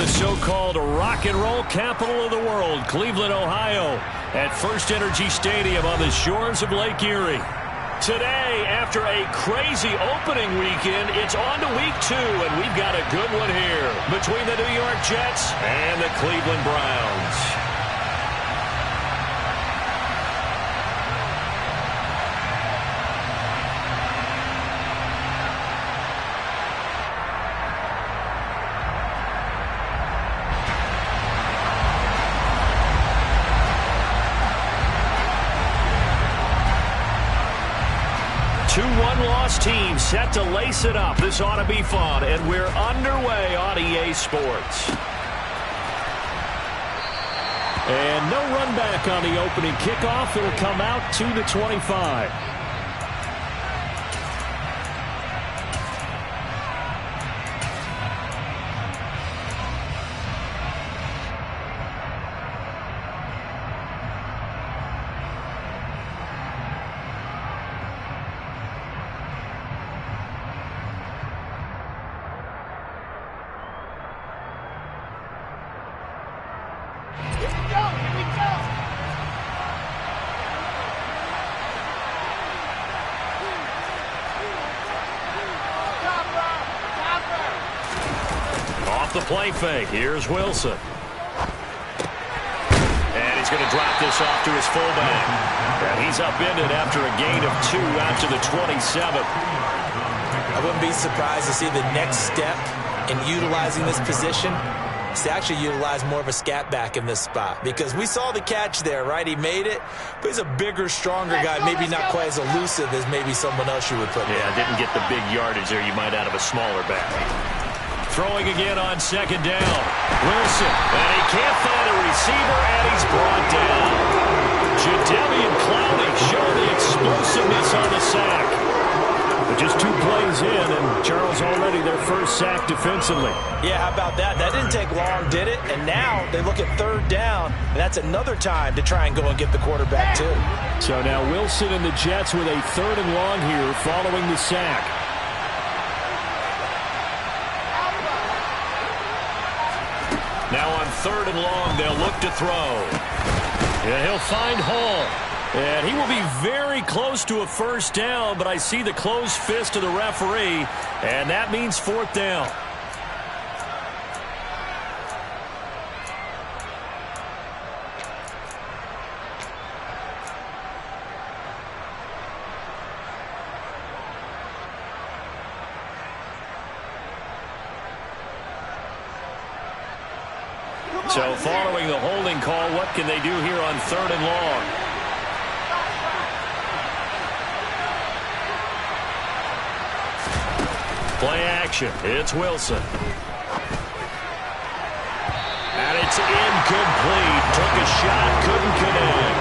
the so-called rock and roll capital of the world, Cleveland, Ohio, at First Energy Stadium on the shores of Lake Erie. Today, after a crazy opening weekend, it's on to week 2, and we've got a good one here between the New York Jets and the Cleveland Browns. Two one-loss teams set to lace it up. This ought to be fun, and we're underway on EA Sports. And no run back on the opening kickoff. It'll come out to the 25. The play fake. Here's Wilson. And he's going to drop this off to his fullback. And he's upended after a gain of 2 out to the 27. I wouldn't be surprised to see the next step in utilizing this position is to actually utilize more of a scat back in this spot. Because we saw the catch there, right? He made it, but he's a bigger, stronger guy, maybe not quite as elusive as maybe someone else you would put there. Yeah, didn't get the big yardage there you might out of a smaller back. Throwing again on second down. Wilson, and he can't find a receiver, and he's brought down. Jadeveon Clowney showing the explosiveness on the sack. But just 2 plays in, and Charles already their first sack defensively. Yeah, how about that? That didn't take long, did it? And now they look at third down, and that's another time to try and go and get the quarterback, too. So now Wilson and the Jets with a 3rd and long here following the sack. Now on 3rd and long, they'll look to throw. Yeah, he'll find Hall. And he will be very close to a first down, but I see the closed fist of the referee, and that means 4th down. So following the holding call, what can they do here on 3rd and long? Play action. It's Wilson. And it's incomplete. Took a shot, couldn't connect.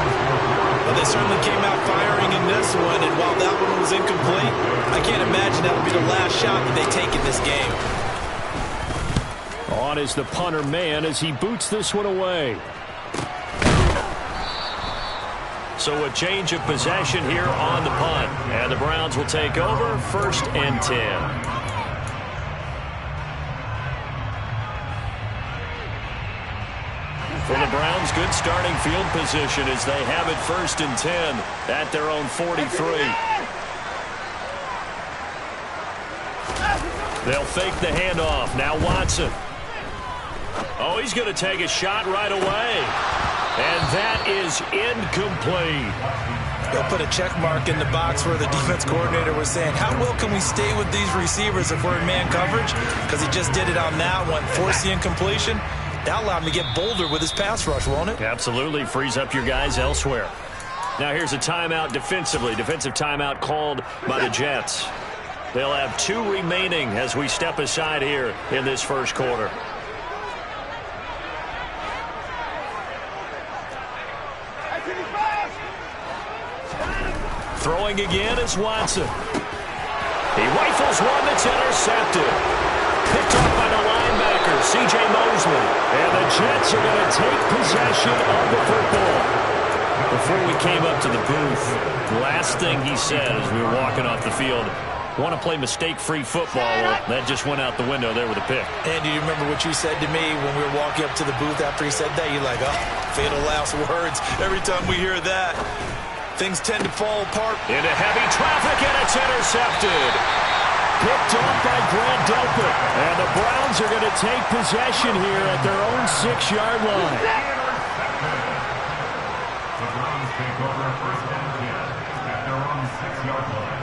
Well, they certainly came out firing in this one, and while that one was incomplete, I can't imagine that'll be the last shot that they take in this game. On is the punter man as he boots this one away. So a change of possession here on the punt. And the Browns will take over 1st and 10. For the Browns, good starting field position as they have it 1st and 10 at their own 43. They'll fake the handoff. Now Watson. Oh, he's going to take a shot right away. And that is incomplete. They'll put a check mark in the box where the defense coordinator was saying, how well can we stay with these receivers if we're in man coverage? Because he just did it on that one, forced the incompletion. That'll allow him to get bolder with his pass rush, won't it? Absolutely. Frees up your guys elsewhere. Now here's a timeout defensively. Defensive timeout called by the Jets. They'll have 2 remaining as we step aside here in this first quarter. Throwing again is Watson. He rifles one that's intercepted. Picked up by the linebacker, C.J. Mosley. And the Jets are going to take possession of the football. Before we came up to the booth, the last thing he said as we were walking off the field, Want to play mistake-free football. Well, that just went out the window there with a pick. And do you remember what you said to me when we were walking up to the booth after he said that? You're like, oh, fatal last words. Every time we hear that, things tend to fall apart. Into heavy traffic, and it's intercepted. Picked off by Grant Delpit. And the Browns are going to take possession here at their own 6-yard line. The Browns take over first and 10 at their own 6-yard line.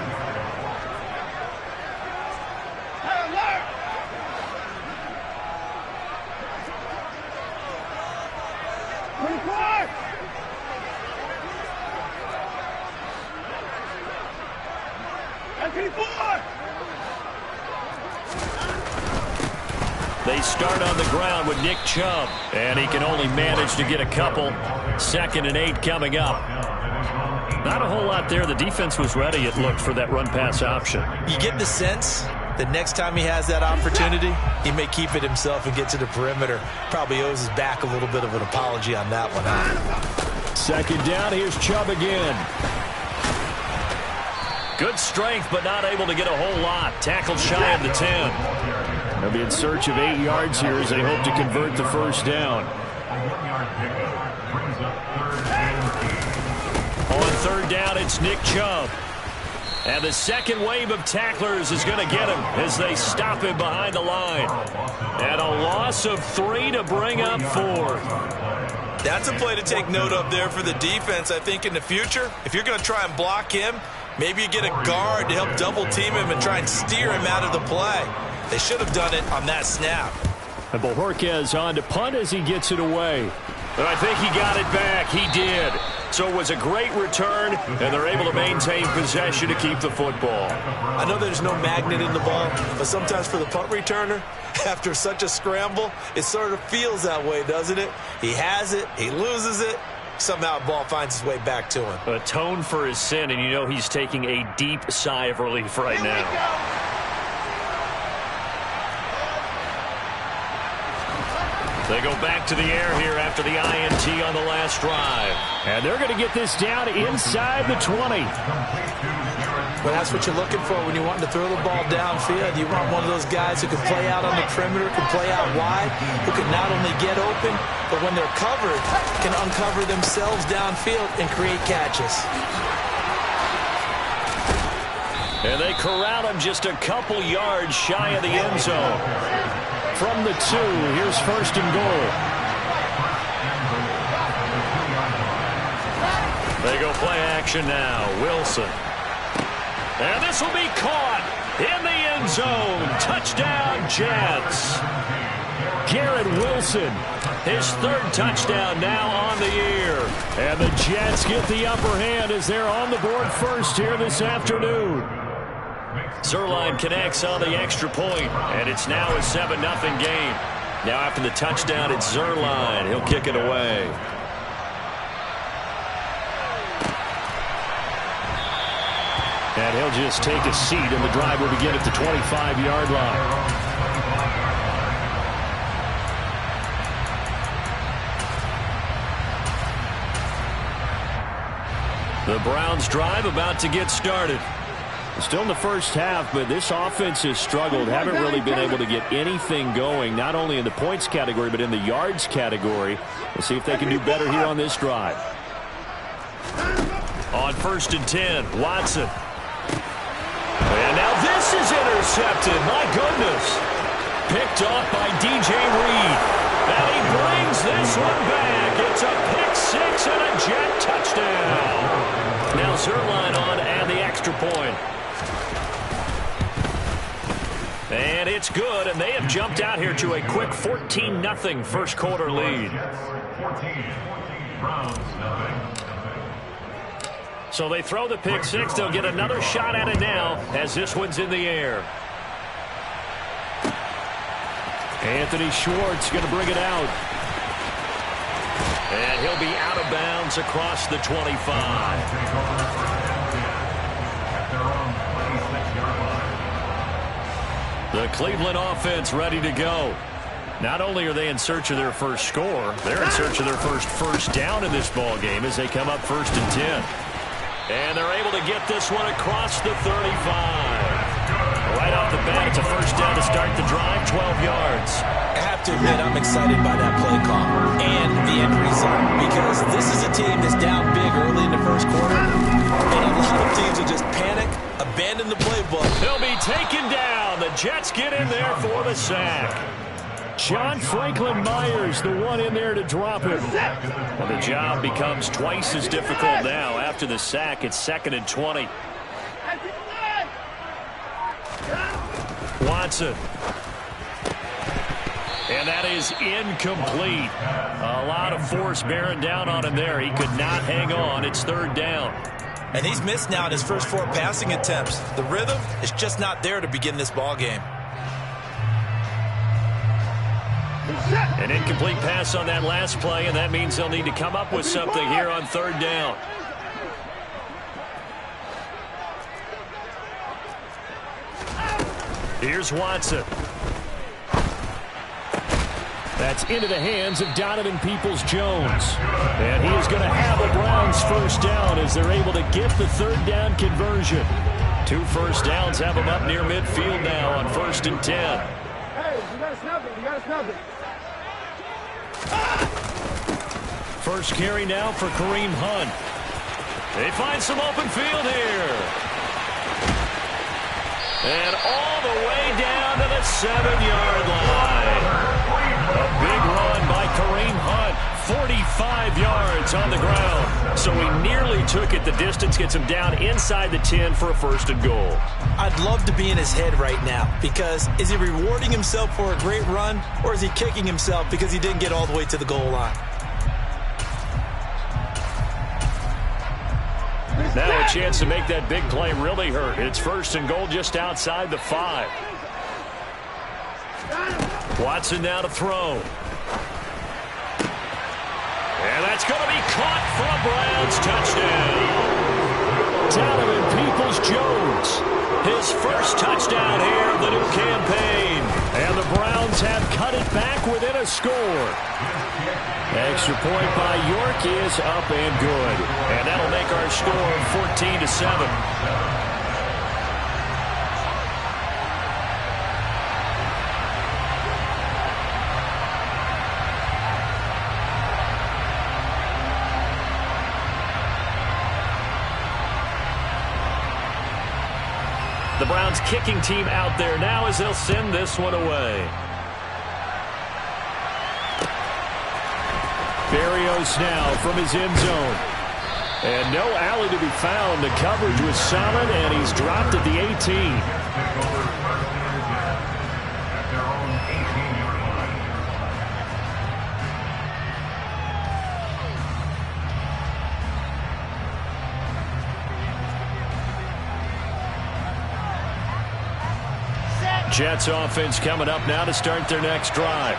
They start on the ground with Nick Chubb, and he can only manage to get a couple. 2nd and 8 coming up. Not a whole lot there. The defense was ready, it looked, for that run-pass option. You get the sense that next time he has that opportunity, he may keep it himself and get to the perimeter. Probably owes his back a little bit of an apology on that one. 2nd down, here's Chubb again. Good strength, but not able to get a whole lot. Tackled shy of the 10. They'll be in search of 8 yards here as they hope to convert the first down. On 3rd down, it's Nick Chubb. And the second wave of tacklers is going to get him as they stop him behind the line. And a loss of 3 to bring up 4th. That's a play to take note of there for the defense. I think in the future, if you're going to try and block him, maybe you get a guard to help double team him and try and steer him out of the play. They should have done it on that snap. And Bojorquez on to punt as he gets it away. But I think he got it back. He did. So it was a great return, and they're able to maintain possession to keep the football. I know there's no magnet in the ball, but sometimes for the punt returner, after such a scramble, it sort of feels that way, doesn't it? He has it, he loses it, somehow the ball finds its way back to him. Atone for his sin, and you know he's taking a deep sigh of relief right now. They go back to the air here after the INT on the last drive. And they're going to get this down inside the 20. Well, that's what you're looking for when you want to throw the ball downfield. You want one of those guys who can play out on the perimeter, can play out wide, who can not only get open, but when they're covered, can uncover themselves downfield and create catches. And they corral him just a couple yards shy of the end zone. From the 2, here's 1st and goal. They go play action now. Wilson. And this will be caught in the end zone. Touchdown, Jets. Garrett Wilson, his 3rd touchdown now on the year. And the Jets get the upper hand as they're on the board first here this afternoon. Zerline connects on the extra point, and it's now a 7-0 game. Now after the touchdown, it's Zerline. He'll kick it away. And he'll just take a seat, and the drive will begin at the 25-yard line. The Browns drive about to get started. Still in the first half, but this offense has struggled. Haven't really been able to get anything going, not only in the points category, but in the yards category. We'll see if they can do better here on this drive. On 1st and 10, Watson. And now this is intercepted. My goodness. Picked off by DJ Reed. And he brings this one back. It's a pick 6 and a Jet touchdown. Now Zerline on and the extra point. And it's good, and they have jumped out here to a quick 14-0 first quarter lead. So they throw the pick 6. They'll get another shot at it now as this one's in the air. Anthony Schwartz going to bring it out. And he'll be out of bounds across the 25. The Cleveland offense ready to go. Not only are they in search of their first score, they're in search of their first down in this ball game as they come up 1st and 10. And they're able to get this one across the 35. start the drive, 12 yards. I have to admit, I'm excited by that play call and the end result, because this is a team that's down big early in the first quarter, and a lot of teams will just panic, abandon the playbook. He'll be taken down. The Jets get in there for the sack. John Franklin Myers, the one in there to drop him. And the job becomes twice as difficult now. After the sack, it's 2nd and 20. Watson. And that is incomplete. A lot of force bearing down on him there. He could not hang on. It's 3rd down. And he's missed now in his first 4 passing attempts. The rhythm is just not there to begin this ball game. An incomplete pass on that last play, and that means they'll need to come up with something here on 3rd down. Here's Watson. That's into the hands of Donovan Peoples-Jones. And he is going to have a Browns first down as they're able to get the 3rd down conversion. 2 first downs have them up near midfield now on 1st and 10. Hey, you got to snap it. You got to snap it. First carry now for Kareem Hunt. They find some open field here. And all the way down to the 7-yard line. A big run by Kareem Hunt. 45 yards on the ground. So he nearly took it the distance, gets him down inside the 10 for a 1st and goal. I'd love to be in his head right now, because is he rewarding himself for a great run, or is he kicking himself because he didn't get all the way to the goal line? Now a chance to make that big play really hurt. It's 1st and goal just outside the 5. Watson now to throw. And that's going to be caught for a Browns touchdown. Donovan Peoples-Jones, his first touchdown here of the new campaign. And the Browns have cut it back within a score. Extra point by York is up and good. And that'll make our score 14-7. The Browns kicking team out there now as they'll send this one away. Berrios now from his end zone. And no alley to be found. The coverage was solid, and he's dropped at the 18. Jets offense coming up now to start their next drive.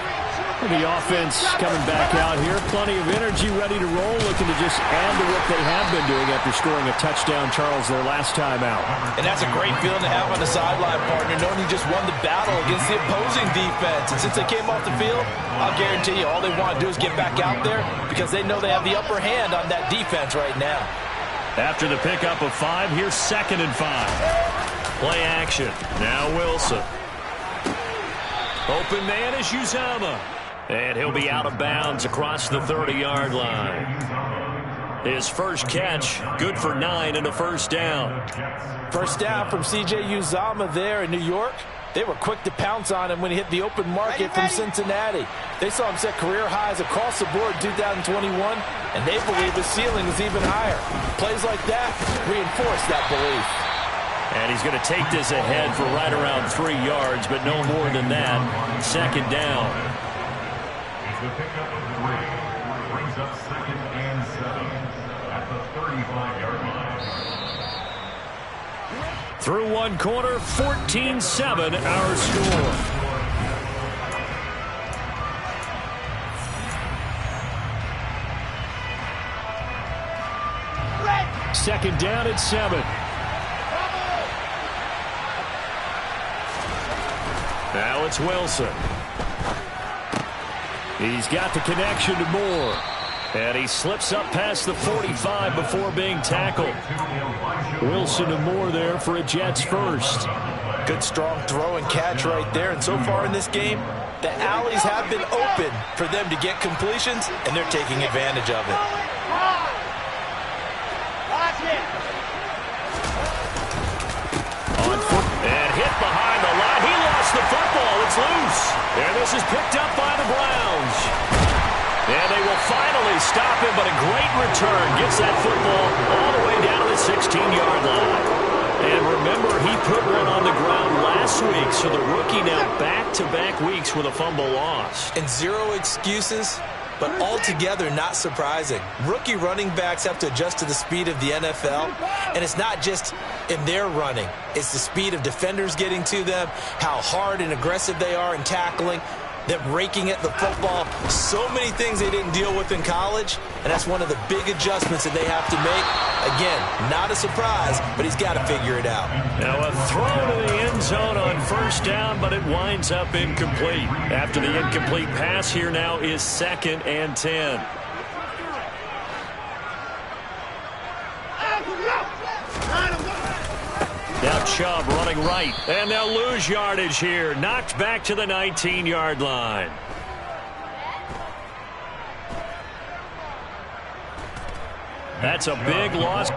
The offense coming back out here. Plenty of energy, ready to roll, looking to just add to what they have been doing after scoring a touchdown, Charles, their last time out. And that's a great feeling to have on the sideline, partner, knowing you just won the battle against the opposing defense. And since they came off the field, I'll guarantee you all they want to do is get back out there, because they know they have the upper hand on that defense right now. After the pickup of 5, here's 2nd and 5. Play action. Now Wilson. Open man is Uzomah. And he'll be out of bounds across the 30-yard line. His first catch, good for 9 and a first down. First down from C.J. Uzomah there in New York. They were quick to pounce on him when he hit the open market from Cincinnati. They saw him set career highs across the board in 2021, and they believe his ceiling is even higher. Plays like that reinforce that belief. And he's going to take this ahead for right around 3 yards, but no more than that. 2nd down. The pickup of 3 brings up 2nd and 7 at the 35-yard line. Through one quarter, 14-7 our score. Second down at 7. Now it's Wilson. He's got the connection to Moore. And he slips up past the 45 before being tackled. Wilson and Moore there for a Jets first. Good strong throw and catch right there. And so far in this game, the alleys have been open for them to get completions, and they're taking advantage of it. On foot and hit behind the line. He lost the football. It's loose. And this is picked up by the Browns. And they will finally stop him, but a great return gets that football all the way down to the 16-yard line. And remember, he put one on the ground last week, so the rookie now back-to-back weeks with a fumble lost. And zero excuses, but altogether not surprising. Rookie running backs have to adjust to the speed of the NFL, and it's not just in their running. It's the speed of defenders getting to them, how hard and aggressive they are in tackling, them raking at the football. So many things they didn't deal with in college, and that's one of the big adjustments that they have to make. Again, not a surprise, but he's got to figure it out. Now a throw to the end zone on first down, but it winds up incomplete. After the incomplete pass, here now is 2nd and 10. Now Chubb running right, and they'll lose yardage here. Knocked back to the 19-yard line. That's a big loss.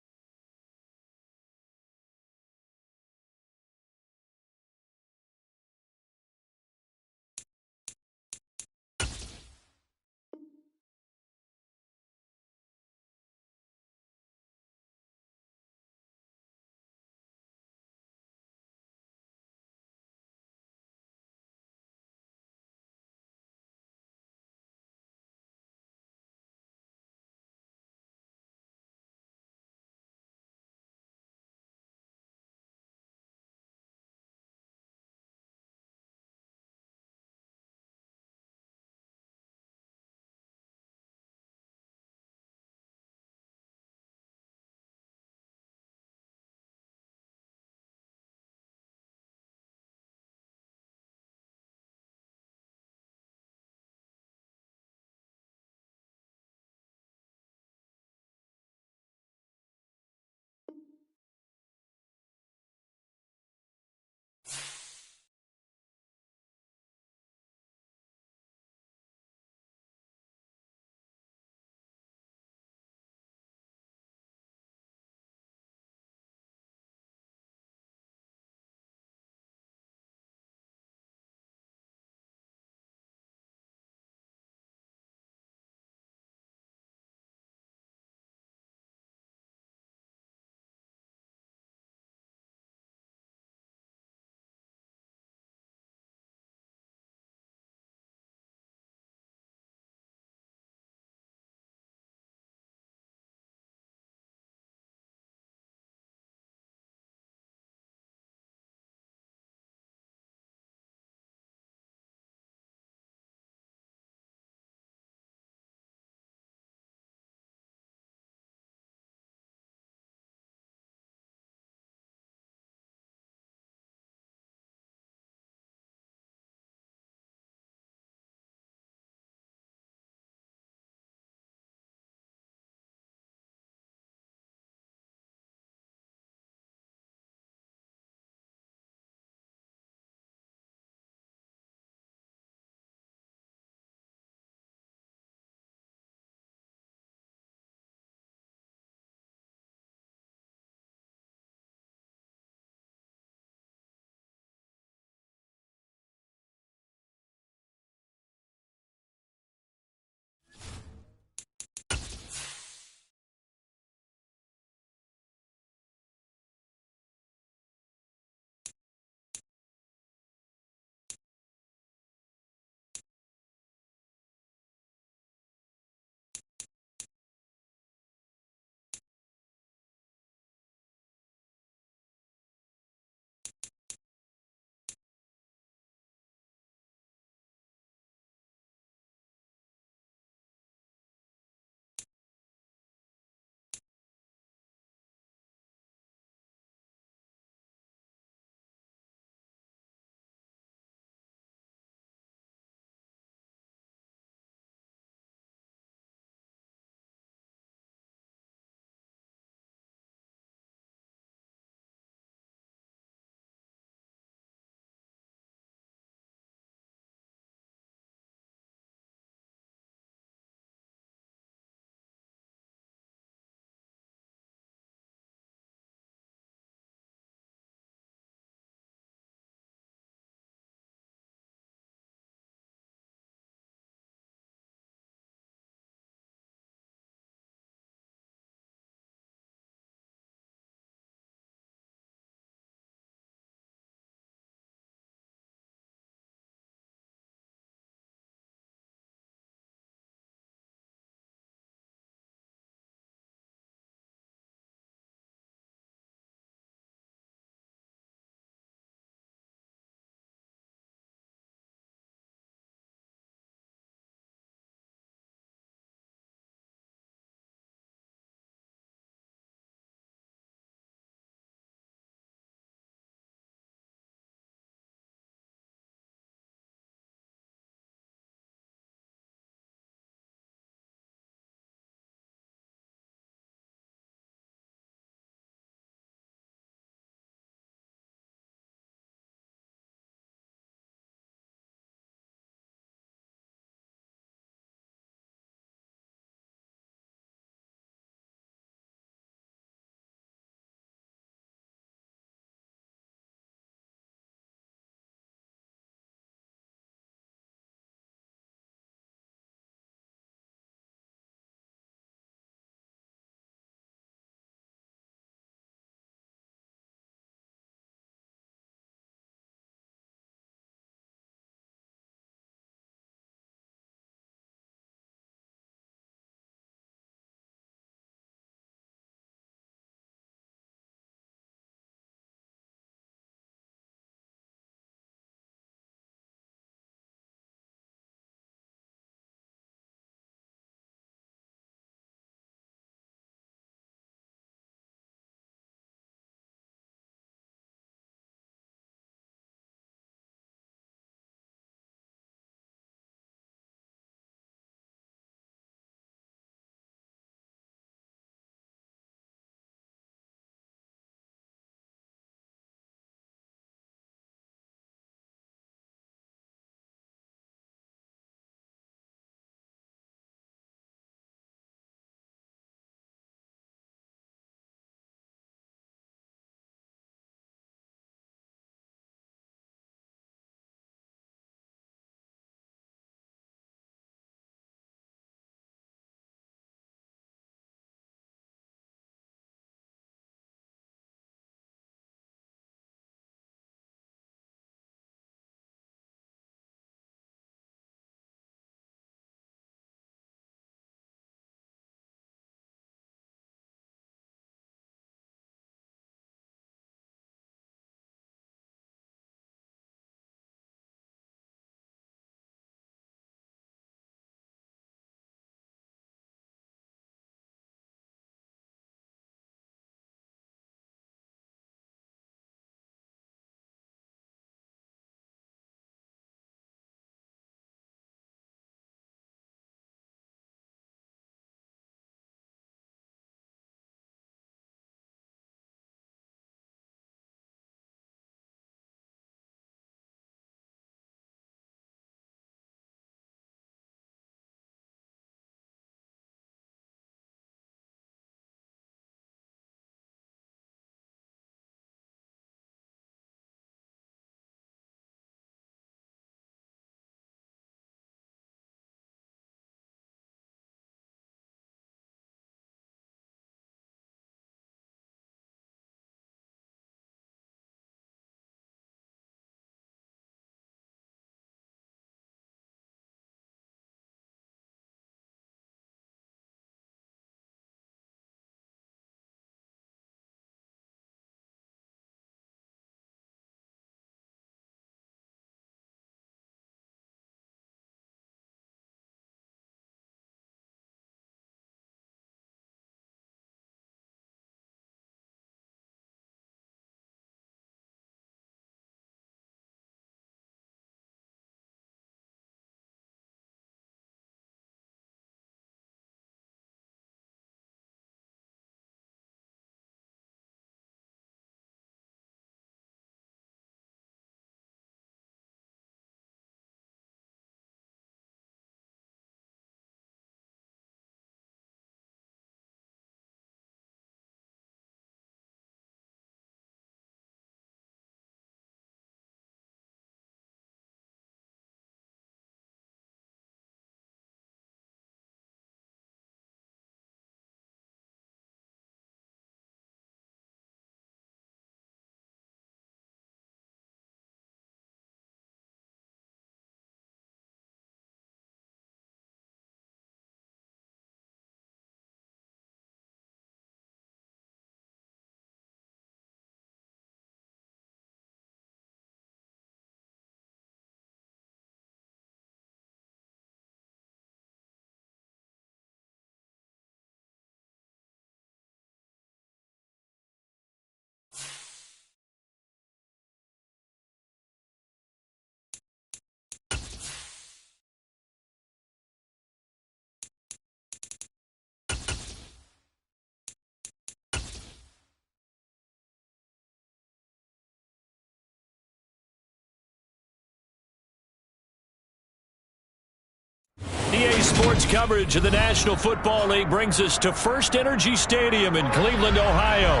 EA Sports coverage of the National Football League brings us to First Energy Stadium in Cleveland, Ohio.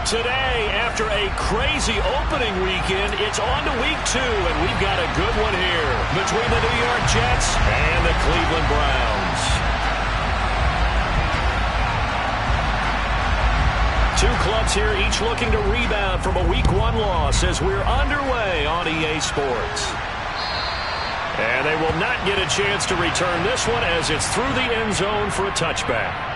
Today, after a crazy opening weekend, it's on to week 2, and we've got a good one here between the New York Jets and the Cleveland Browns. Two clubs here, each looking to rebound from a Week 1 loss as we're underway on EA Sports. And they will not get a chance to return this one as it's through the end zone for a touchback.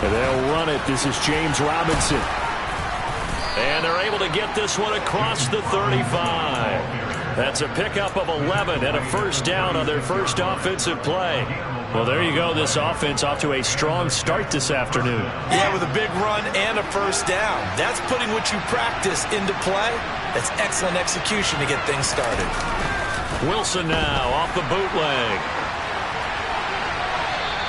And they'll run it. This is James Robinson. And they're able to get this one across the 35. That's a pickup of 11 and a first down on their first offensive play. Well, there you go. This offense off to a strong start this afternoon. Yeah, with a big run and a first down. That's putting what you practice into play. That's excellent execution to get things started. Wilson now off the bootleg.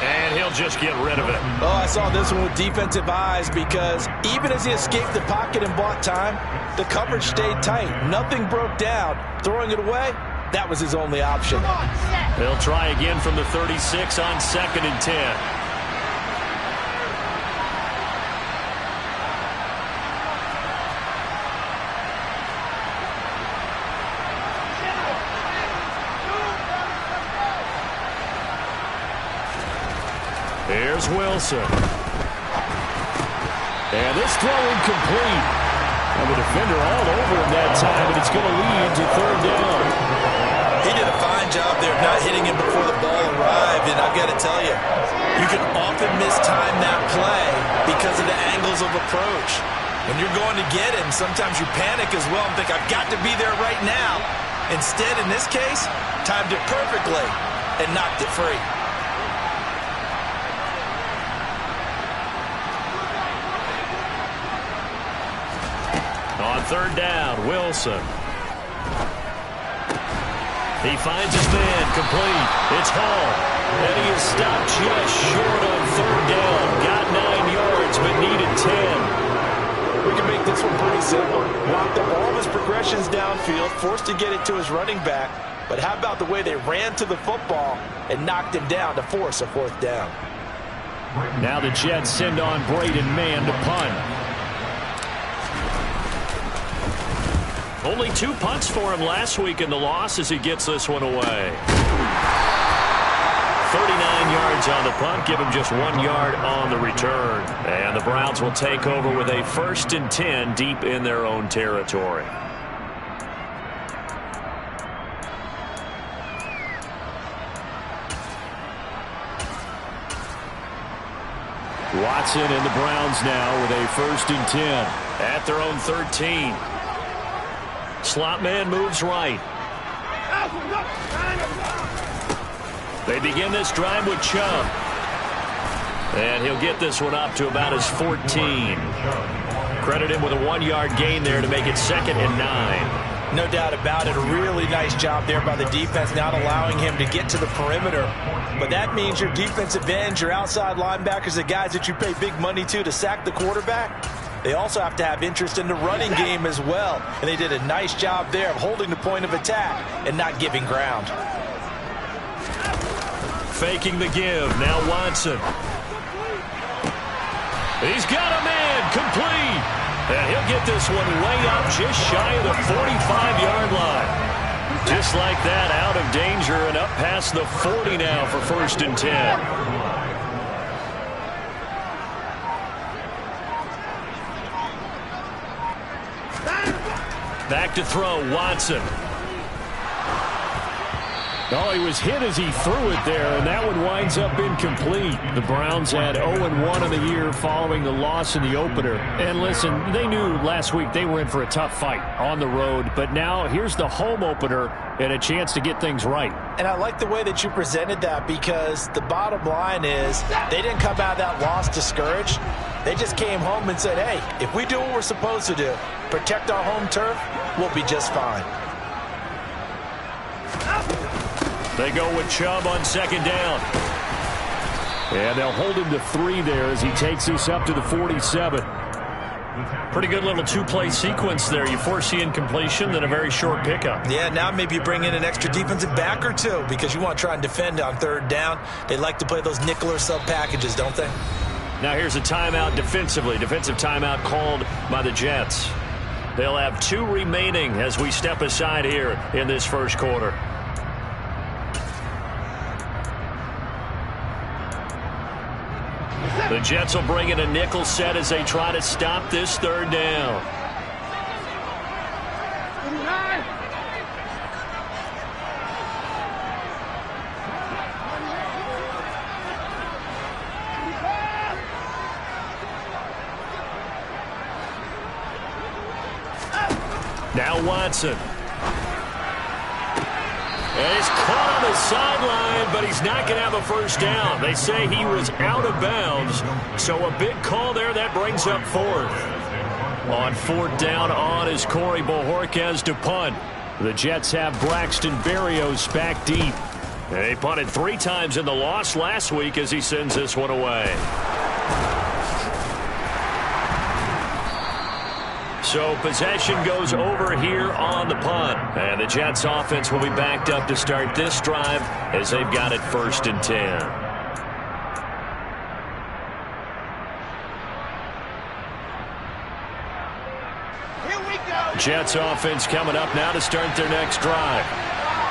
And he'll just get rid of it. Oh, I saw this one with defensive eyes because even as he escaped the pocket and bought time, the coverage stayed tight. Nothing broke down. Throwing it away, that was his only option. They'll try again from the 36 on 2nd and 10. Here's Wilson. And this throw incomplete. And the defender all over him that time, and it's going to lead to 3rd down. He did a fine job there of not hitting him before the ball arrived, and I've got to tell you, you can often mistime that play because of the angles of approach. When you're going to get him, sometimes you panic as well and think, I've got to be there right now. Instead, in this case, timed it perfectly and knocked it free. On 3rd down, Wilson. He finds his man, complete. It's Hall. And he is stopped just short on 3rd down. Got 9 yards, but needed 10. We can make this one pretty simple. Blocked up all of his progressions downfield, forced to get it to his running back. But how about the way they ran to the football and knocked him down to force a 4th down? Now the Jets send on Braden Mann to punt. Only 2 punts for him last week in the loss as he gets this one away. 39 yards on the punt, give him just 1 yard on the return. And the Browns will take over with a 1st and 10 deep in their own territory. Watson and the Browns now with a 1st and 10 at their own 13. Slot man moves right. They begin this drive with Chubb. And he'll get this one up to about his 14. Credit him with a 1-yard gain there to make it 2nd and 9. No doubt about it. A really nice job there by the defense, not allowing him to get to the perimeter. But that means your defensive ends, your outside linebackers, the guys that you pay big money to sack the quarterback, they also have to have interest in the running game as well. And they did a nice job there of holding the point of attack and not giving ground. Faking the give. Now Watson. He's got a man. Complete. And he'll get this one way up just shy of the 45-yard line. Just like that, out of danger and up past the 40 now for 1st and 10. Back to throw, Watson. Oh, he was hit as he threw it there, and that one winds up incomplete. The Browns had 0-1 in the year following the loss in the opener. And listen, they knew last week they were in for a tough fight on the road, but now here's the home opener and a chance to get things right. And I like the way that you presented that, because the bottom line is they didn't come out of that loss discouraged. They just came home and said, hey, if we do what we're supposed to do, protect our home turf, we'll be just fine. They go with Chubb on second down. And they'll hold him to 3 there as he takes this up to the 47. Pretty good little two-play sequence there. You force the incompletion, then a very short pickup. Yeah, now maybe you bring in an extra defensive back or two, because you want to try and defend on third down. They like to play those nickel or sub packages, don't they? Now here's a timeout defensively. Defensive timeout called by the Jets. They'll have 2 remaining as we step aside here in this first quarter. The Jets will bring in a nickel set as they try to stop this third down. Now Watson. And he's caught on the sideline, but he's not going to have a first down. They say he was out of bounds, so a big call there. That brings up 4th. On 4th down on is Corey Bojorquez to punt. The Jets have Braxton Berrios back deep. And they punted 3 times in the loss last week as he sends this one away. So possession goes over here on the punt. And the Jets offense will be backed up to start this drive as they've got it 1st and 10. Here we go. Jets offense coming up now to start their next drive.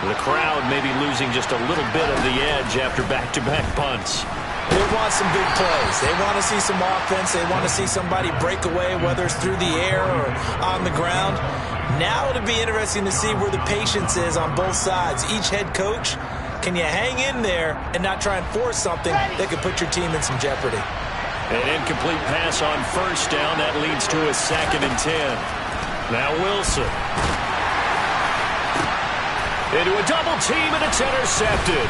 The crowd may be losing just a little bit of the edge after back-to-back punts. They want some big plays. They want to see some offense. They want to see somebody break away, whether it's through the air or on the ground. Now it'll be interesting to see where the patience is on both sides. Each head coach, can you hang in there and not try and force something that could put your team in some jeopardy? An incomplete pass on 1st down. That leads to a 2nd and 10. Now Wilson. Into a double team, and it's intercepted.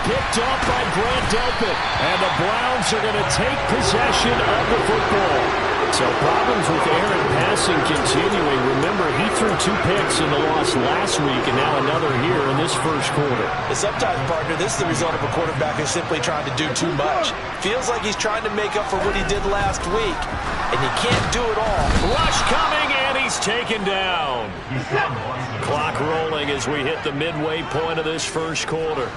Picked off by Grant Delpit, and the Browns are going to take possession of the football. So problems with errant passing continuing. Remember, he threw 2 picks in the loss last week, and now another here in this first quarter. Sometimes, partner, this is the result of a quarterback who's simply trying to do too much. Feels like he's trying to make up for what he did last week, and you can't do it all. Rush coming, and he's taken down. Clock rolling as we hit the midway point of this first quarter.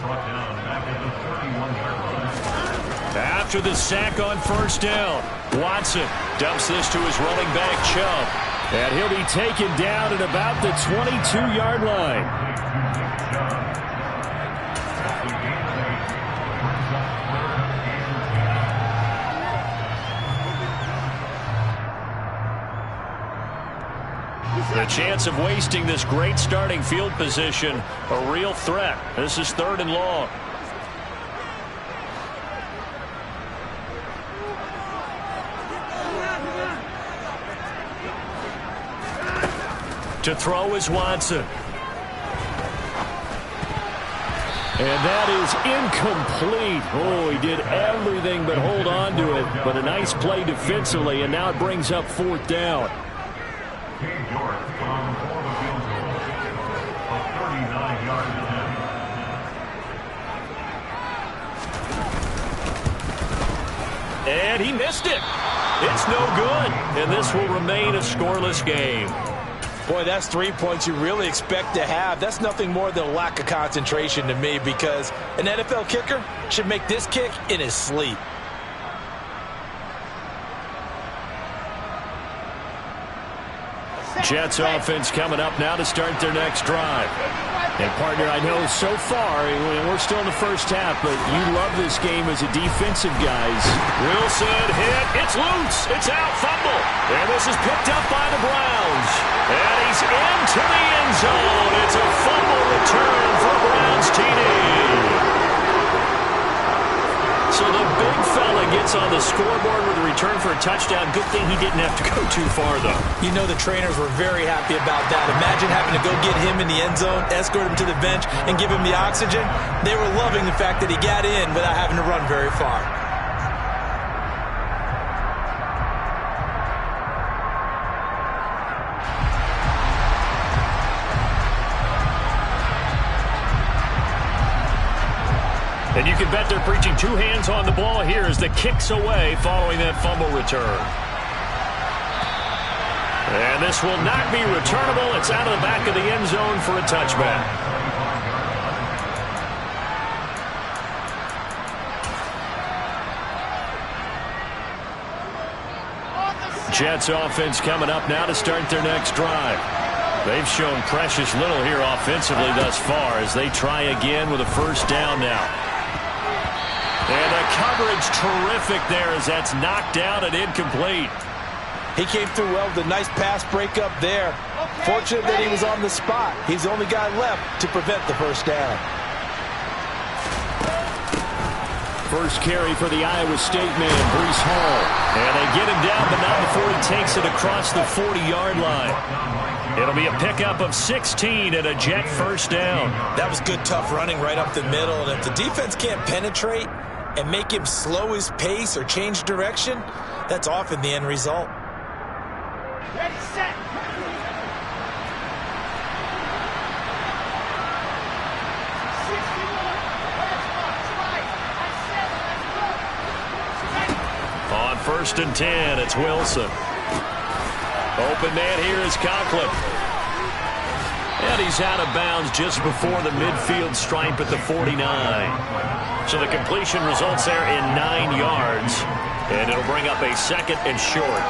After the sack on 1st down, Watson dumps this to his running back, Chubb. And he'll be taken down at about the 22-yard line. The chance of wasting this great starting field position, a real threat. This is 3rd and long. To throw is Watson. And that is incomplete. Oh, he did everything but hold on to it. But a nice play defensively, and now it brings up 4th down. And he missed it. It's no good. And this will remain a scoreless game. Boy, that's 3 points you really expect to have. That's nothing more than a lack of concentration to me, because an NFL kicker should make this kick in his sleep. Jets offense coming up now to start their next drive. And, partner, I know so far, we're still in the first half, but you love this game as a defensive guys. Wilson hit. It's loose. It's out. Fumble. And this is picked up by the Browns. And he's into the end zone. It's a fumble return for Browns T9. points on the scoreboard with a return for a touchdown. Good thing he didn't have to go too far, though. You know the trainers were very happy about that. Imagine having to go get him in the end zone, escort him to the bench, and give him the oxygen. They were loving the fact that he got in without having to run very far. And you can bet they're preaching two hands on the ball here as the kick's away following that fumble return. And this will not be returnable. It's out of the back of the end zone for a touchback. Jets offense coming up now to start their next drive. They've shown precious little here offensively thus far as they try again with a first down now. And the coverage terrific there as that's knocked down and incomplete. He came through well with a nice pass breakup there. Fortunate that he was on the spot. He's the only guy left to prevent the first down. First carry for the Iowa State man, Breece Hall. And they get him down, but not before he takes it across the 40-yard line. It'll be a pickup of 16 and a Jet first down. That was good, tough running right up the middle. And if the defense can't penetrate and make him slow his pace or change direction, that's often the end result. Ready, set. On first and 10, it's Wilson. Open man here is Conklin. And he's out of bounds just before the midfield stripe at the 49. So the completion results there in 9 yards. And it'll bring up a second and short.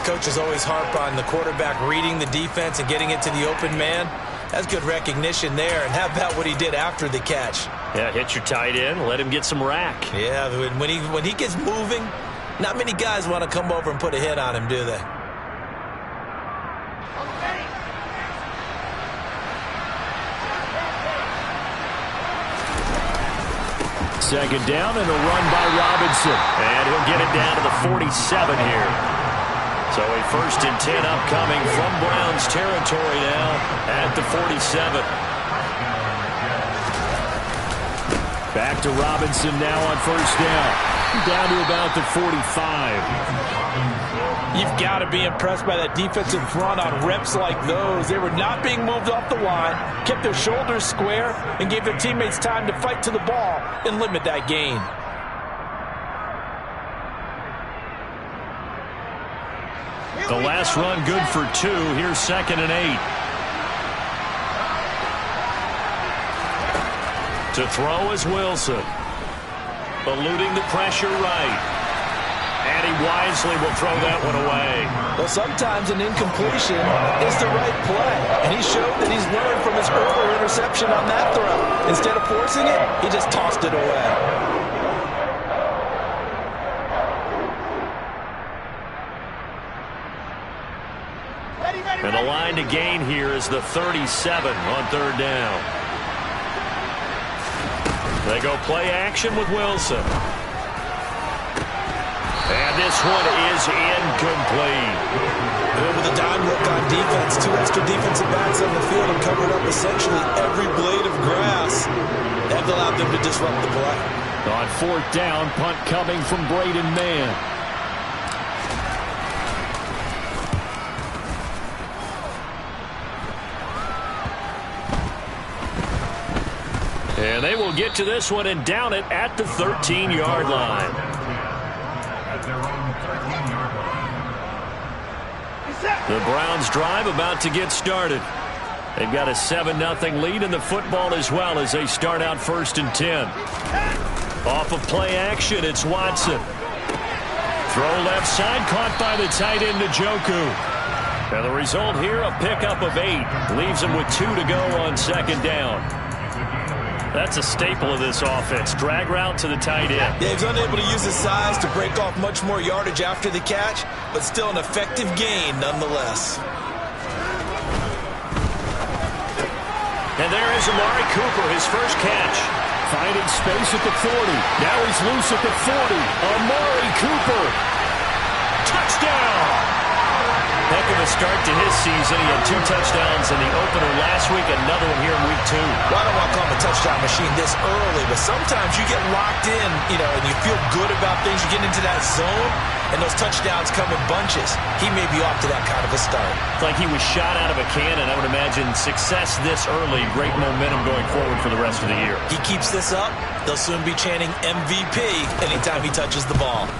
Coaches always harp on the quarterback reading the defense and getting it to the open man. That's good recognition there. And how about what he did after the catch? Yeah, hit your tight end, let him get some rack. Yeah, when he gets moving, not many guys want to come over and put a hit on him, do they? Second down and a run by Robinson. And he'll get it down to the 47 here. So a first and 10 upcoming from Browns territory now at the 47. Back to Robinson now on first down. Down to about the 45. You've got to be impressed by that defensive front on reps like those. They were not being moved off the line, kept their shoulders square, and gave their teammates time to fight to the ball and limit that gain. The last run good for 2. Here's second and 8. To throw is Wilson. Eluding the pressure right. And he wisely will throw that one away. Well, sometimes an incompletion is the right play. And he showed that he's learned from his earlier interception on that throw. Instead of forcing it, he just tossed it away. And the line to gain here is the 37 on third down. They go play action with Wilson. And this one is incomplete. With a dime look on defense, 2 extra defensive backs on the field and covered up essentially every blade of grass. That allowed them to disrupt the play. On fourth down, punt coming from Braden Mann. And they will get to this one and down it at the 13-yard line. The Browns drive about to get started. They've got a 7-0 lead in the football as well as they start out first and 10. Off of play action, it's Watson. Throw left side, caught by the tight end Njoku. And the result here, a pickup of 8. Leaves him with 2 to go on second down. That's a staple of this offense. Drag route to the tight end. Yeah, he's unable to use his size to break off much more yardage after the catch, but still an effective gain nonetheless. And there is Amari Cooper, his first catch. Finding space at the 40. Now he's loose at the 40. Amari Cooper. Touchdown! Heck of a start to his season. He had 2 touchdowns in the opener last week, another one here in week 2. Well, I don't want to call him a touchdown machine this early, but sometimes you get locked in, and you feel good about things. You get into that zone, and those touchdowns come in bunches. He may be off to that kind of a start. It's like he was shot out of a cannon. I would imagine success this early, great momentum going forward for the rest of the year. He keeps this up, they'll soon be chanting MVP anytime he touches the ball.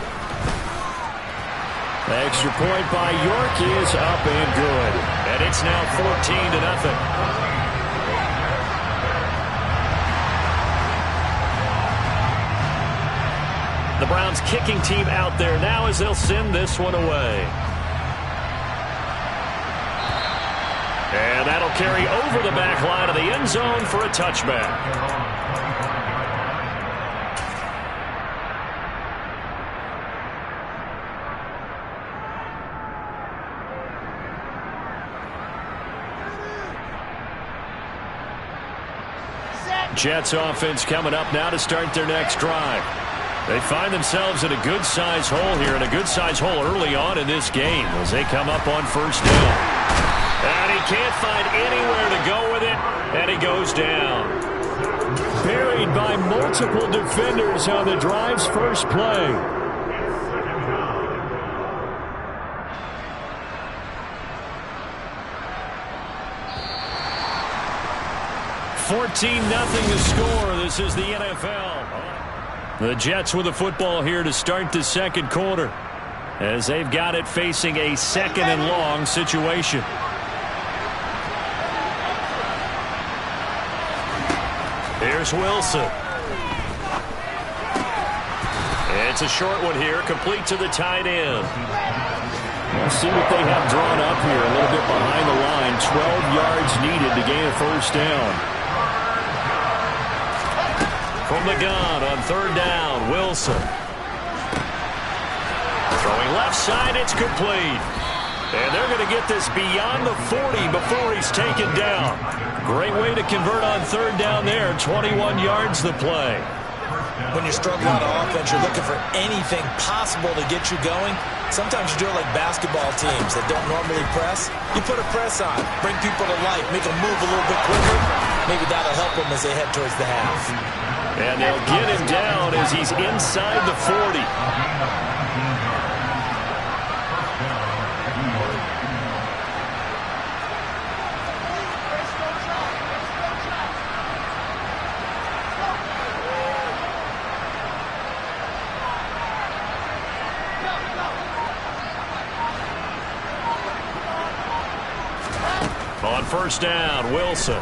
Extra point by York is up and good. And it's now 14-0. The Browns kicking team out there now as they'll send this one away. And that'll carry over the back line of the end zone for a touchback. Jets offense coming up now to start their next drive. They find themselves in a good-sized hole here, and a good-sized hole early on in this game as they come up on first down. And he can't find anywhere to go with it, and he goes down. Buried by multiple defenders on the drive's first play. 14-0 the score. This is the NFL. The Jets with the football here to start the second quarter as they've got it facing a second and long situation. Here's Wilson. It's a short one here, complete to the tight end. Let's see what they have drawn up here. A little bit behind the line. 12 yards needed to gain a first down. From the gun on third down, Wilson. Throwing left side, it's complete. And they're going to get this beyond the 40 before he's taken down. Great way to convert on third down there. 21 yards the play. When you're struggling on offense, you're looking for anything possible to get you going. Sometimes you do it like basketball teams that don't normally press. You put a press on, bring people to life, make them move a little bit quicker. Maybe that'll help them as they head towards the half. And they'll get him down as he's inside the 40. On first down, Wilson.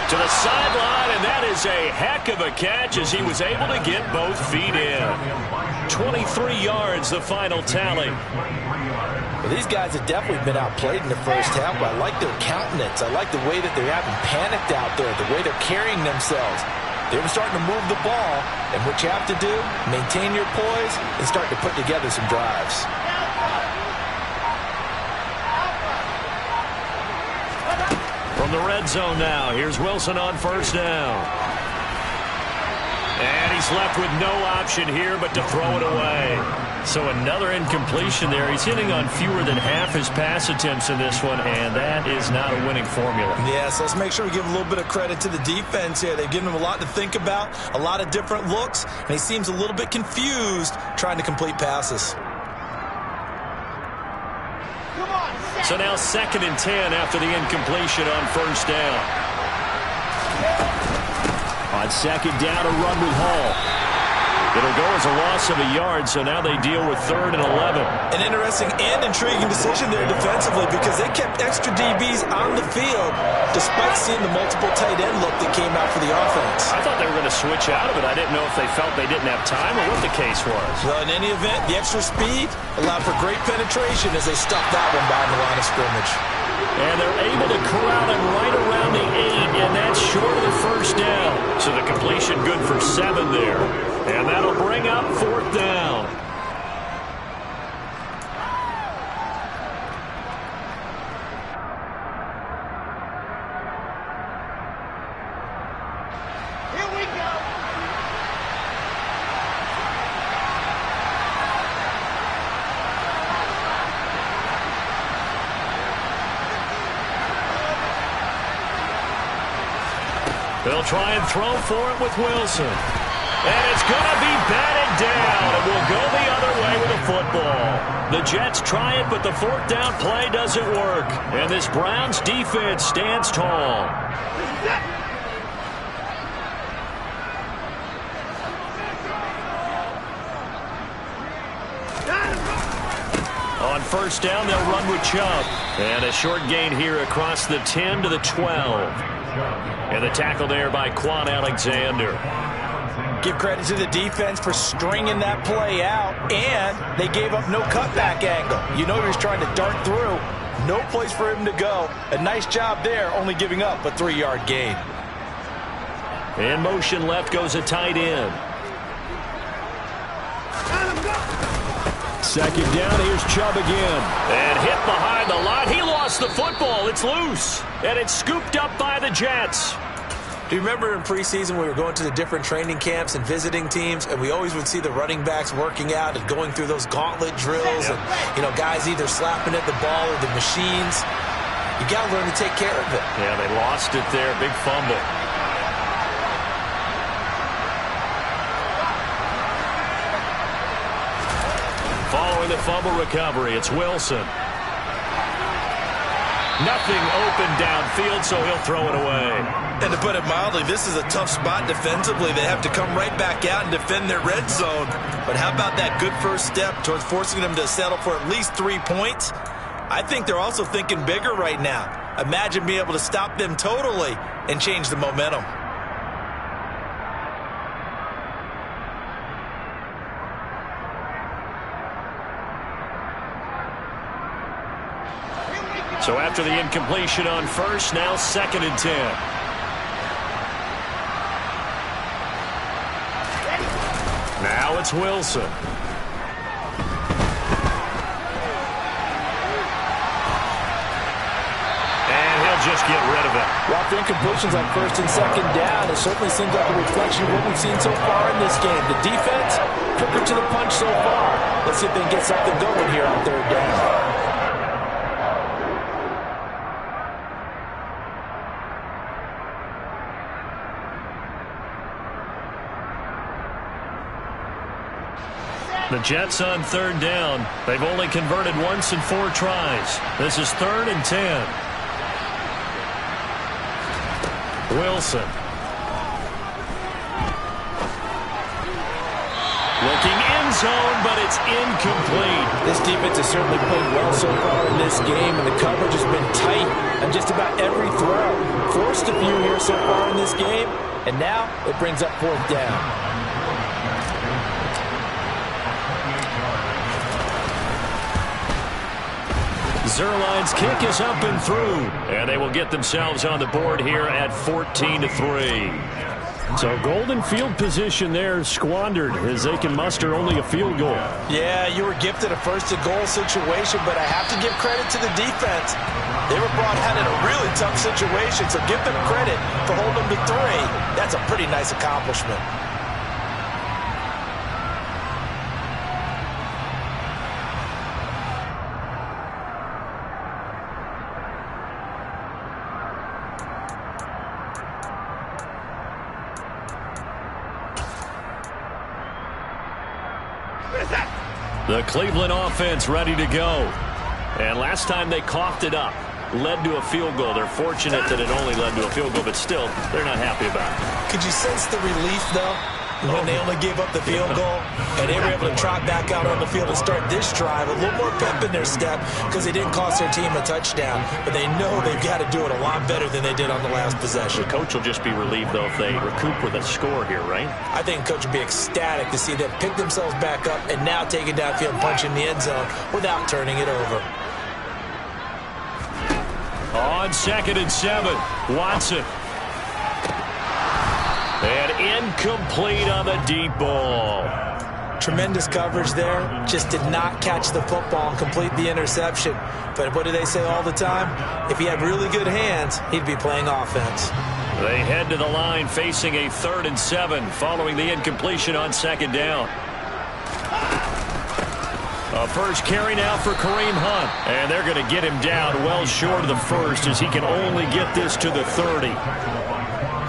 To the sideline, and that is a heck of a catch as he was able to get both feet in. 23 yards, the final tally. Well, these guys have definitely been outplayed in the first half, but I like their countenance. I like the way that they haven't panicked out there, the way they're carrying themselves. They're starting to move the ball, and what you have to do, maintain your poise and start to put together some drives. From the red zone now, here's Wilson on first down. And he's left with no option here but to throw it away. So another incompletion there. He's hitting on fewer than half his pass attempts in this one, and that is not a winning formula. Yes, let's make sure we give a little bit of credit to the defense here. They've given him a lot to think about, a lot of different looks, and he seems a little bit confused trying to complete passes. So now 2nd and 10 after the incompletion on first down. On second down, a run with Hall. It'll go as a loss of a yard, so now they deal with 3rd and 11. An interesting and intriguing decision there defensively because they kept extra DBs on the field despite seeing the multiple tight end look that came out for the offense. I thought they were going to switch out of it. I didn't know if they felt they didn't have time or what the case was. Well, in any event, the extra speed allowed for great penetration as they stuffed that one behind the line of scrimmage. And they're able to corral him right around the 8, and that's short of the first down. So the completion good for 7 there. And that'll bring up 4th down. They'll try and throw for it with Wilson. And it's going to be batted down. It will go the other way with the football. The Jets try it, but the fourth down play doesn't work. And this Browns defense stands tall. On first down, they'll run with Chubb. And a short gain here across the 10 to the 12. And the tackle there by Quan Alexander. Give credit to the defense for stringing that play out, and they gave up no cutback angle. You know he was trying to dart through. No place for him to go. A nice job there, only giving up a 3-yard gain. In motion left goes a tight end. Second down, here's Chubb again. And hit behind the line. He lost the football. It's loose. And it's scooped up by the Jets. Do you remember in preseason we were going to the different training camps and visiting teams, and we always would see the running backs working out and going through those gauntlet drills, and, you know, guys either slapping at the ball or the machines. You got to learn to take care of it. Yeah, they lost it there. Big fumble. Following the fumble recovery, it's Wilson. Nothing open downfield, so he'll throw it away. And to put it mildly, this is a tough spot defensively. They have to come right back out and defend their red zone. But how about that good first step towards forcing them to settle for at least 3 points? I think they're also thinking bigger right now. Imagine being able to stop them totally and change the momentum. So after the incompletion on first, now 2nd and 10. Now it's Wilson. And he'll just get rid of it. Well, after incompletions on first and second down, it certainly seems like a reflection of what we've seen so far in this game. The defense, quicker to the punch so far. Let's see if they can get something going here on third down. The Jets on third down. They've only converted once in 4 tries. This is 3rd and 10. Wilson. Looking end zone, but it's incomplete. This defense has certainly played well so far in this game, and the coverage has been tight on just about every throw. Forced a few here so far in this game, and now it brings up 4th down. Zerline's kick is up and through, and they will get themselves on the board here at 14-3. So golden field position there squandered as they can muster only a field goal. Yeah, you were gifted a first-and-goal situation, but I have to give credit to the defense. They were brought out in a really tough situation, so give them credit for holding them to 3. That's a pretty nice accomplishment. The Cleveland offense ready to go. And last time they coughed it up, led to a field goal. They're fortunate that it only led to a field goal, but still, they're not happy about it. Could you sense the relief, though, when they only gave up the field goal and they were able to trot back out on the field and start this drive? A little more pep in their step because they didn't cost their team a touchdown, but they know they've got to do it a lot better than they did on the last possession. The coach will just be relieved, though, if they recoup with a score here, right? I think the coach would be ecstatic to see them pick themselves back up and now take it downfield and punch in the end zone without turning it over. On 2nd and 7, Watson. And incomplete on the deep ball. Tremendous coverage there. Just did not catch the football and complete the interception. But what do they say all the time? If he had really good hands, he'd be playing offense. They head to the line facing a 3rd and 7 following the incompletion on 2nd down. A first carry now for Kareem Hunt. And they're going to get him down well short of the first as he can only get this to the 30.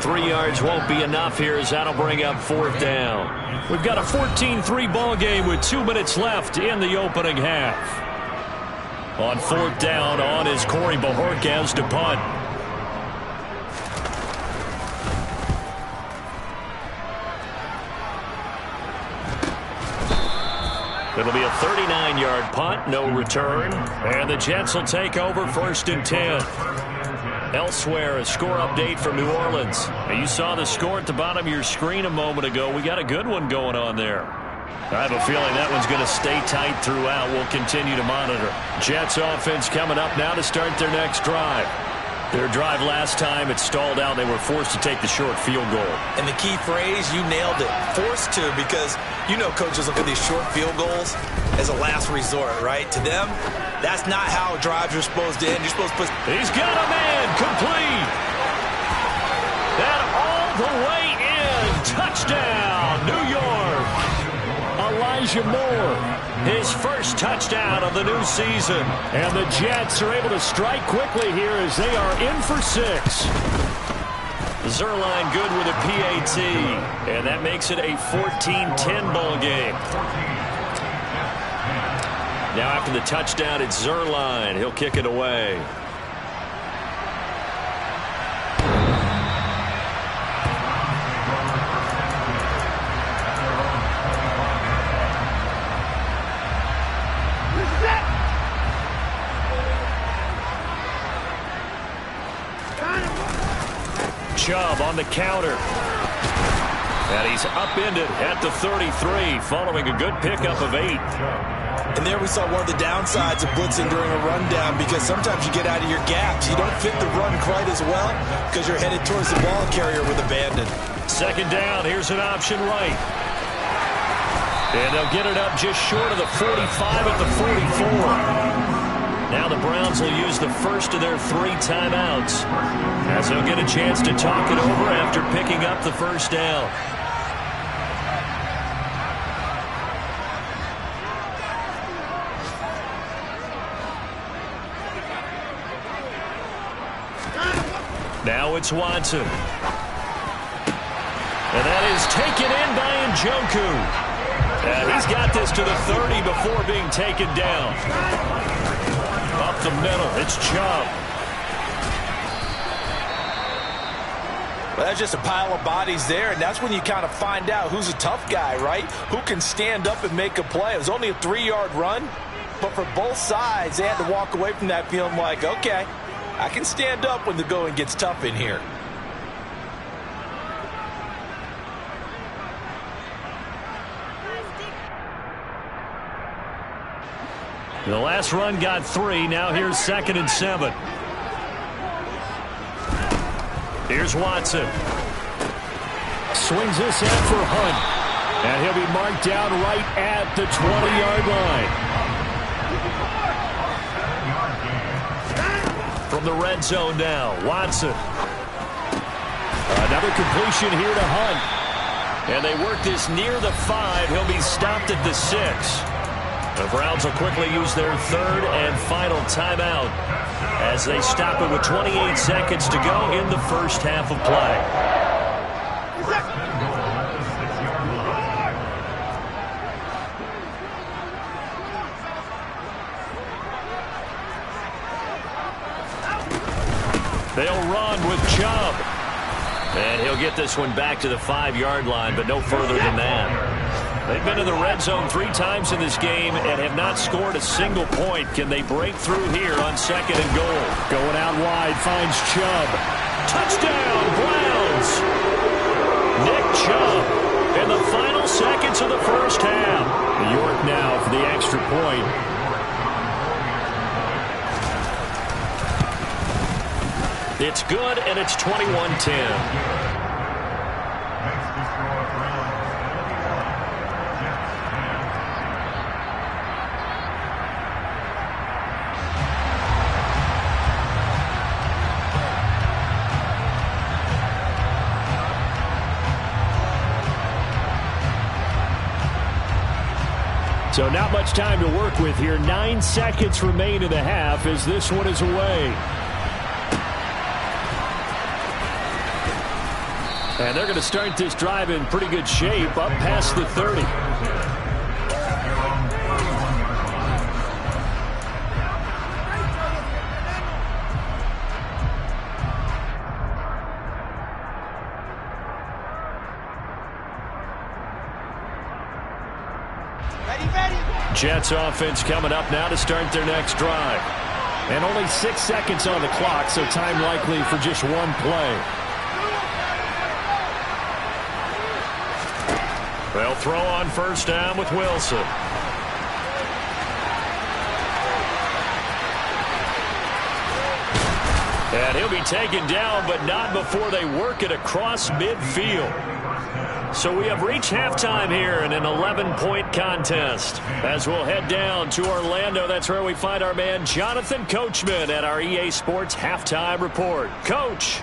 3 yards won't be enough here as that'll bring up 4th down. We've got a 14-3 ball game with 2 minutes left in the opening half. On 4th down, on is Corey Bajorquez to punt. It'll be a 39-yard punt, no return. And the Jets will take over 1st and 10. Elsewhere, a score update from New Orleans. You saw the score at the bottom of your screen a moment ago. We got a good one going on there. I have a feeling that one's going to stay tight throughout. We'll continue to monitor. Jets offense coming up now to start their next drive. Their drive last time, it stalled out. They were forced to take the short field goal. And the key phrase, you nailed it. Forced to, because you know coaches look at these short field goals as a last resort, right? To them, that's not how drives are supposed to end. You're supposed to put... He's got a man complete. And all the way in. Touchdown, New York. Elijah Moore. His first touchdown of the new season. And the Jets are able to strike quickly here as they are in for 6. Zuerlein good with a PAT. And that makes it a 14-10 ball game. Now after the touchdown, it's Zuerlein. He'll kick it away. Chubb on the counter. And he's upended at the 33 following a good pickup of 8. And there we saw one of the downsides of blitzing during a rundown, because sometimes you get out of your gaps. You don't fit the run quite as well because you're headed towards the ball carrier with abandon. 2nd down. Here's an option right. And they'll get it up just short of the 45 at the 44. Now the Browns will use the first of their 3 timeouts as they'll get a chance to talk it over after picking up the 1st down. Now it's Watson. And that is taken in by Njoku. And he's got this to the 30 before being taken down. Up the middle, it's Chubb. Well, that's just a pile of bodies there, and that's when you kind of find out who's a tough guy, right? Who can stand up and make a play. It was only a 3-yard run, but for both sides, they had to walk away from that feeling like, okay, I can stand up when the going gets tough in here. The last run got 3. Now here's 2nd and 7. Here's Watson. Swings this in for Hunt. And he'll be marked down right at the 20-yard line. From the red zone now, Watson. Another completion here to Hunt. And they work this near the 5. He'll be stopped at the 6. The Browns will quickly use their 3rd and final timeout as they stop it with 28 seconds to go in the first half of play. They'll run with Chubb. And he'll get this one back to the 5-yard line, but no further than that. They've been in the red zone 3 times in this game and have not scored a single point. Can they break through here on 2nd and goal? Going out wide, finds Chubb. Touchdown, Browns! Nick Chubb in the final seconds of the first half. New York now for the extra point. It's good, and it's 21-10. So not much time to work with here. 9 seconds remain in the half as this one is away. And they're going to start this drive in pretty good shape, up past the 30. Jets offense coming up now to start their next drive. And only 6 seconds on the clock, so time likely for just one play. They'll throw on first down with Wilson. And he'll be taken down, but not before they work it across midfield. So we have reached halftime here in an 11-point contest. As we'll head down to Orlando, that's where we find our man Jonathan Coachman at our EA Sports Halftime Report. Coach.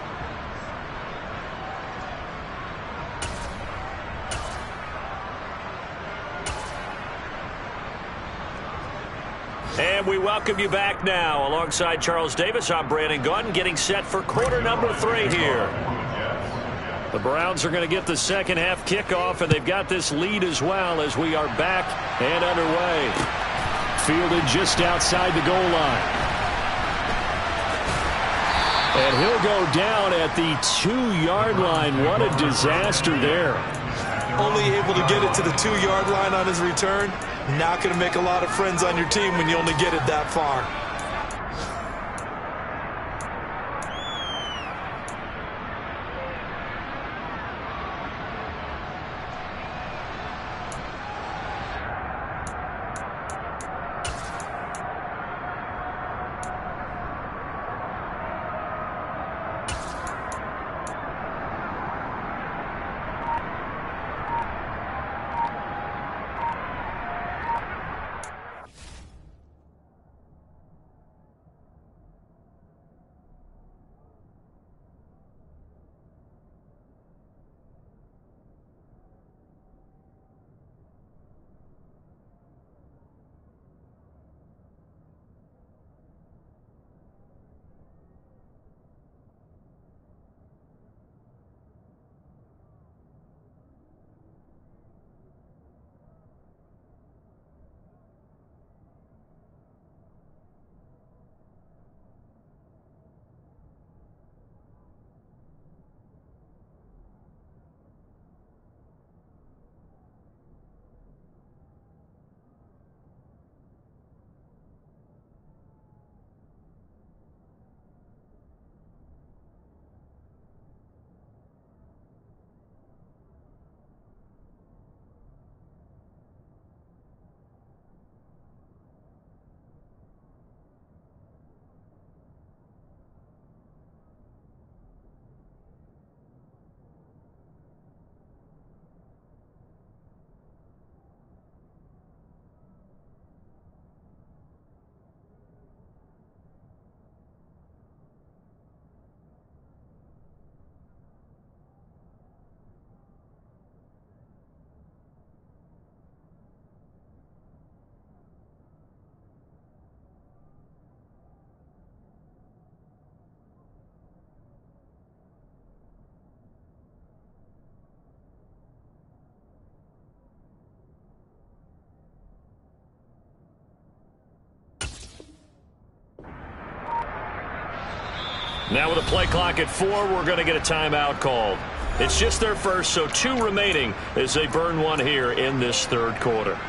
And we welcome you back now. Alongside Charles Davis, I'm Brandon Gunn, getting set for quarter number 3 here. The Browns are going to get the second half kickoff, and they've got this lead as well as we are back and underway. Fielded just outside the goal line. And he'll go down at the 2-yard line. What a disaster there. Only able to get it to the 2-yard line on his return. Not going to make a lot of friends on your team when you only get it that far. Now with a play clock at 4, we're going to get a timeout called. It's just their first, so 2 remaining as they burn one here in this third quarter.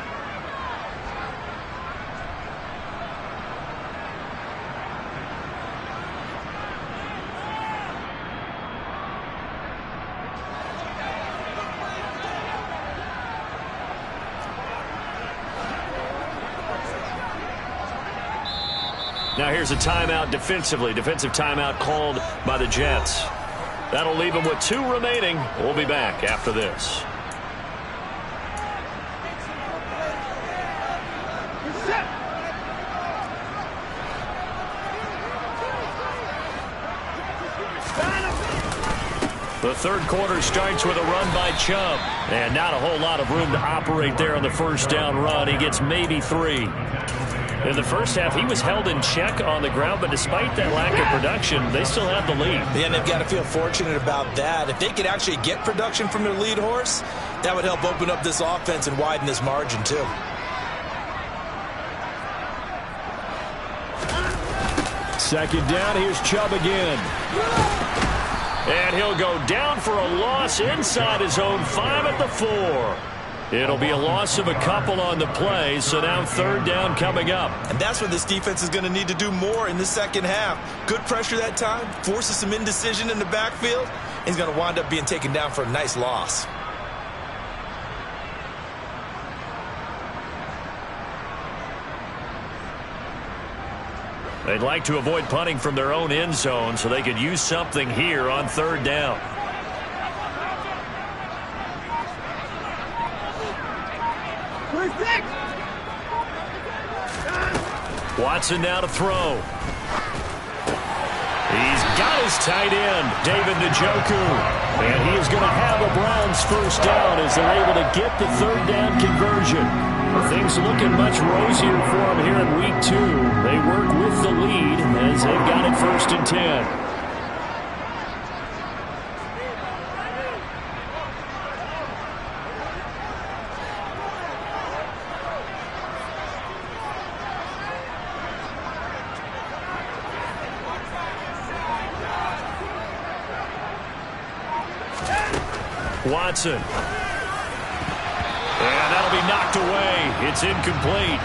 Now here's a timeout defensively. Defensive timeout called by the Jets. That'll leave them with 2 remaining. We'll be back after this. The third quarter starts with a run by Chubb. And not a whole lot of room to operate there on the first down run. He gets maybe 3. In the first half, he was held in check on the ground, but despite that lack of production, they still have the lead. Yeah, and they've got to feel fortunate about that. If they could actually get production from their lead horse, that would help open up this offense and widen this margin, too. Second down, here's Chubb again. And he'll go down for a loss inside his own 5 at the 4. It'll be a loss of a couple on the play, so now third down coming up. And that's what this defense is going to need to do more in the second half. Good pressure that time, forces some indecision in the backfield, and he's going to wind up being taken down for a nice loss. They'd like to avoid punting from their own end zone so they could use something here on third down. Watson now to throw. He's got his tight end, David Njoku. And he is going to have a Browns first down as they're able to get the third down conversion. Things looking much rosier for them here in week 2. They work with the lead as they've got it first and 10. Watson. And that'll be knocked away. It's incomplete.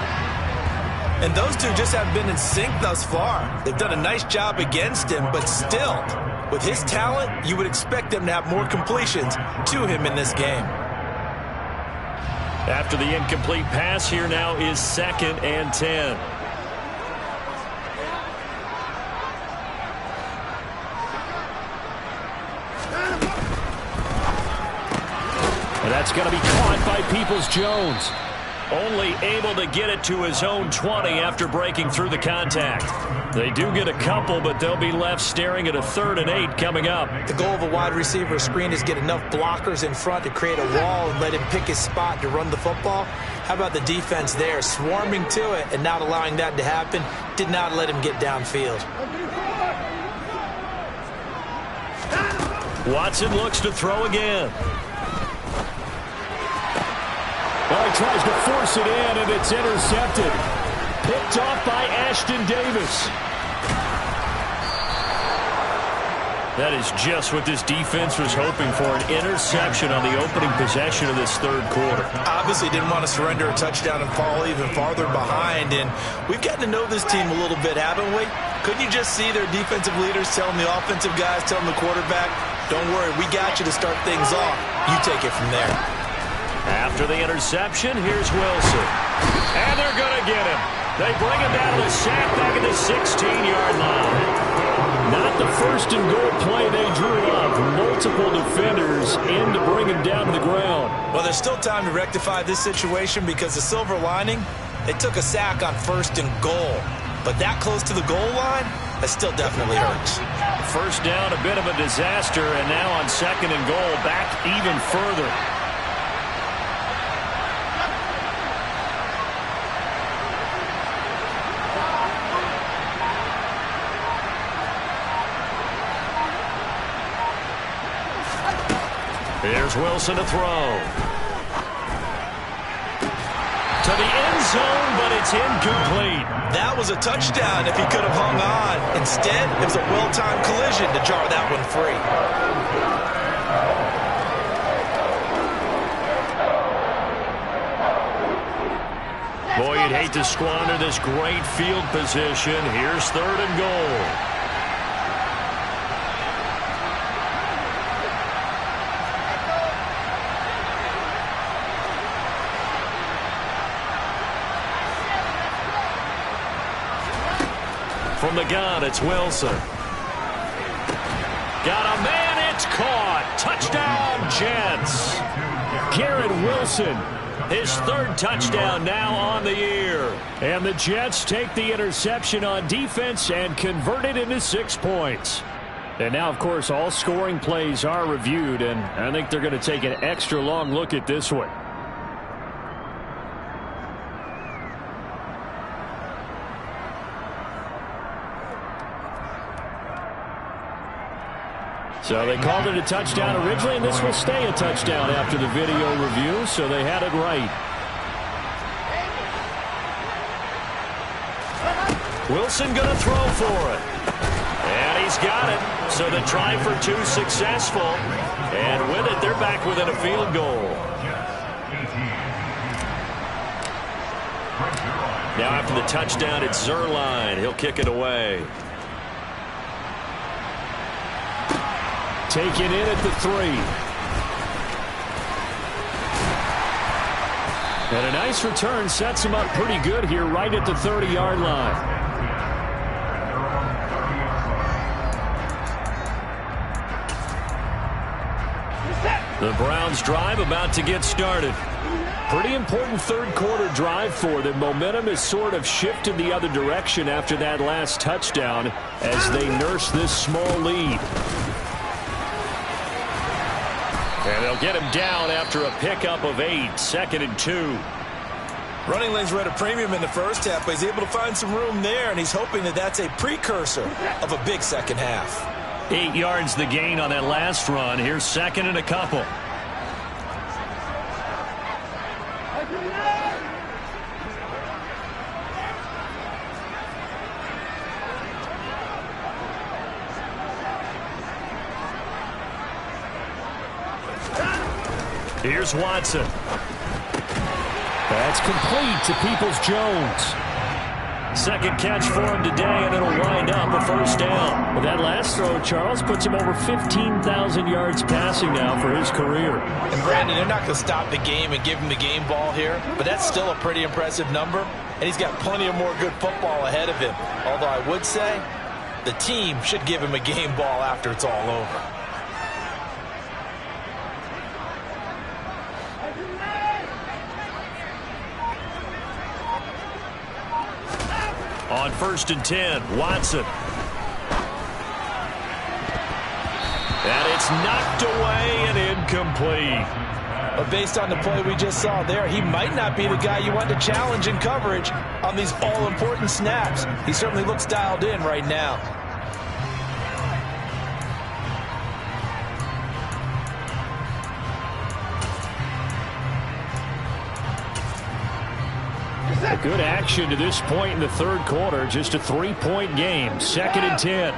And those two just haven't been in sync thus far. They've done a nice job against him, but still, with his talent, you would expect them to have more completions to him in this game. After the incomplete pass, here now is 2nd and 10. And that's going to be caught by Peoples-Jones. Only able to get it to his own 20 after breaking through the contact. They do get a couple, but they'll be left staring at a 3rd and 8 coming up. The goal of a wide receiver screen is get enough blockers in front to create a wall and let him pick his spot to run the football. How about the defense there, swarming to it and not allowing that to happen? Did not let him get downfield. Watson looks to throw again. Well, he tries to force it in, and it's intercepted. Picked off by Ashton Davis. That is just what this defense was hoping for, an interception on the opening possession of this third quarter. Obviously didn't want to surrender a touchdown and fall even farther behind, and we've gotten to know this team a little bit, haven't we? Couldn't you just see their defensive leaders telling the offensive guys, telling the quarterback, don't worry, we got you to start things off. You take it from there. After the interception, here's Wilson. And they're going to get him. They bring him down to the sack back at the 16-yard line. Not the first and goal play they drew up. Multiple defenders in to bring him down to the ground. Well, there's still time to rectify this situation because the silver lining, they took a sack on 1st and goal. But that close to the goal line, that still definitely hurts. First down, a bit of a disaster, and now on 2nd and goal, back even further. Here's Wilson to throw. To the end zone, but it's incomplete. That was a touchdown if he could have hung on. Instead, it was a well-timed collision to jar that one free. Boy, you'd hate to squander this great field position. Here's 3rd and goal. From the gun, it's Wilson. Got a man, it's caught. Touchdown, Jets. Garrett Wilson, his 3rd touchdown now on the year. And the Jets take the interception on defense and convert it into 6 points. And now, of course, all scoring plays are reviewed, and I think they're going to take an extra long look at this one. So they called it a touchdown originally, and this will stay a touchdown after the video review, so they had it right. Wilson going to throw for it. And he's got it. So the try for two successful. And with it, they're back within a field goal. Now after the touchdown, it's Zerline. He'll kick it away. Taken in at the 3. And a nice return sets him up pretty good here right at the 30-yard line. The Browns drive about to get started. Pretty important third quarter drive for them. Momentum has sort of shifted the other direction after that last touchdown as they nurse this small lead. And they'll get him down after a pickup of 8, 2nd and 2. Running lanes were at a premium in the first half, but he's able to find some room there, and he's hoping that that's a precursor of a big second half. 8 yards the gain on that last run. Here's 2nd and a couple. Here's Watson. That's complete to Peoples-Jones. Second catch for him today, and it'll wind up a first down. But that last throw, Charles, puts him over 15,000 yards passing now for his career. And Brandon, they're not going to stop the game and give him the game ball here, but that's still a pretty impressive number, and he's got plenty of more good football ahead of him. Although I would say the team should give him a game ball after it's all over. On 1st and 10, Watson. And it's knocked away and incomplete. But based on the play we just saw there, he might not be the guy you want to challenge in coverage on these all-important snaps. He certainly looks dialed in right now. A good action to this point in the third quarter. Just a 3-point game. 2nd and 10.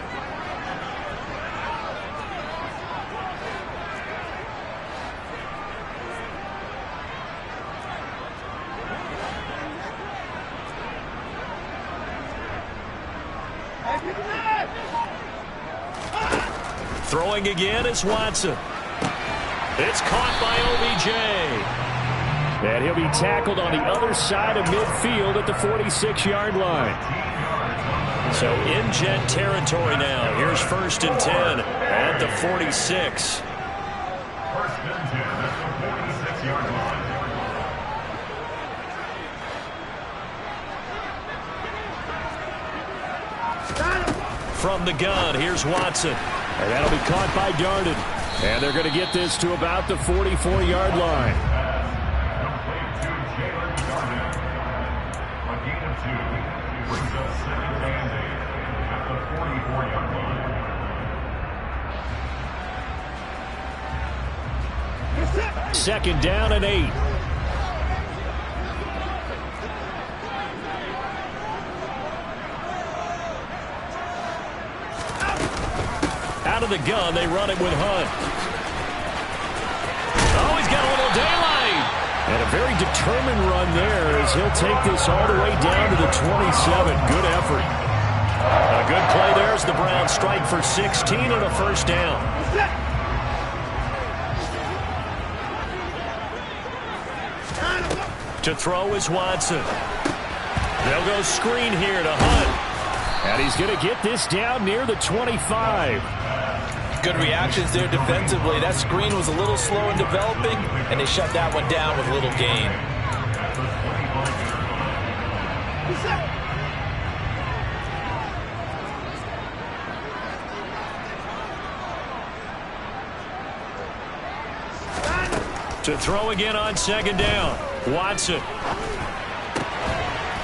Throwing again is Watson. It's caught by OBJ. And he'll be tackled on the other side of midfield at the 46-yard line. So in Jet territory now. Here's 1st and 10 at the 46. 1st and 10 at the 46-yard line. From the gun, here's Watson. And that'll be caught by Darden. And they're going to get this to about the 44-yard line. Second down and 8. Out of the gun, they run it with Hunt. Oh, he's got a little daylight. And a very determined run there as he'll take this all the way down to the 27. Good effort. A good play there as the Browns strike for 16 and a first down. To throw is Watson. They'll go screen here to Hunt. And he's going to get this down near the 25. Good reactions there defensively. That screen was a little slow in developing, and they shut that one down with little gain. To throw again on 2nd down. Watson.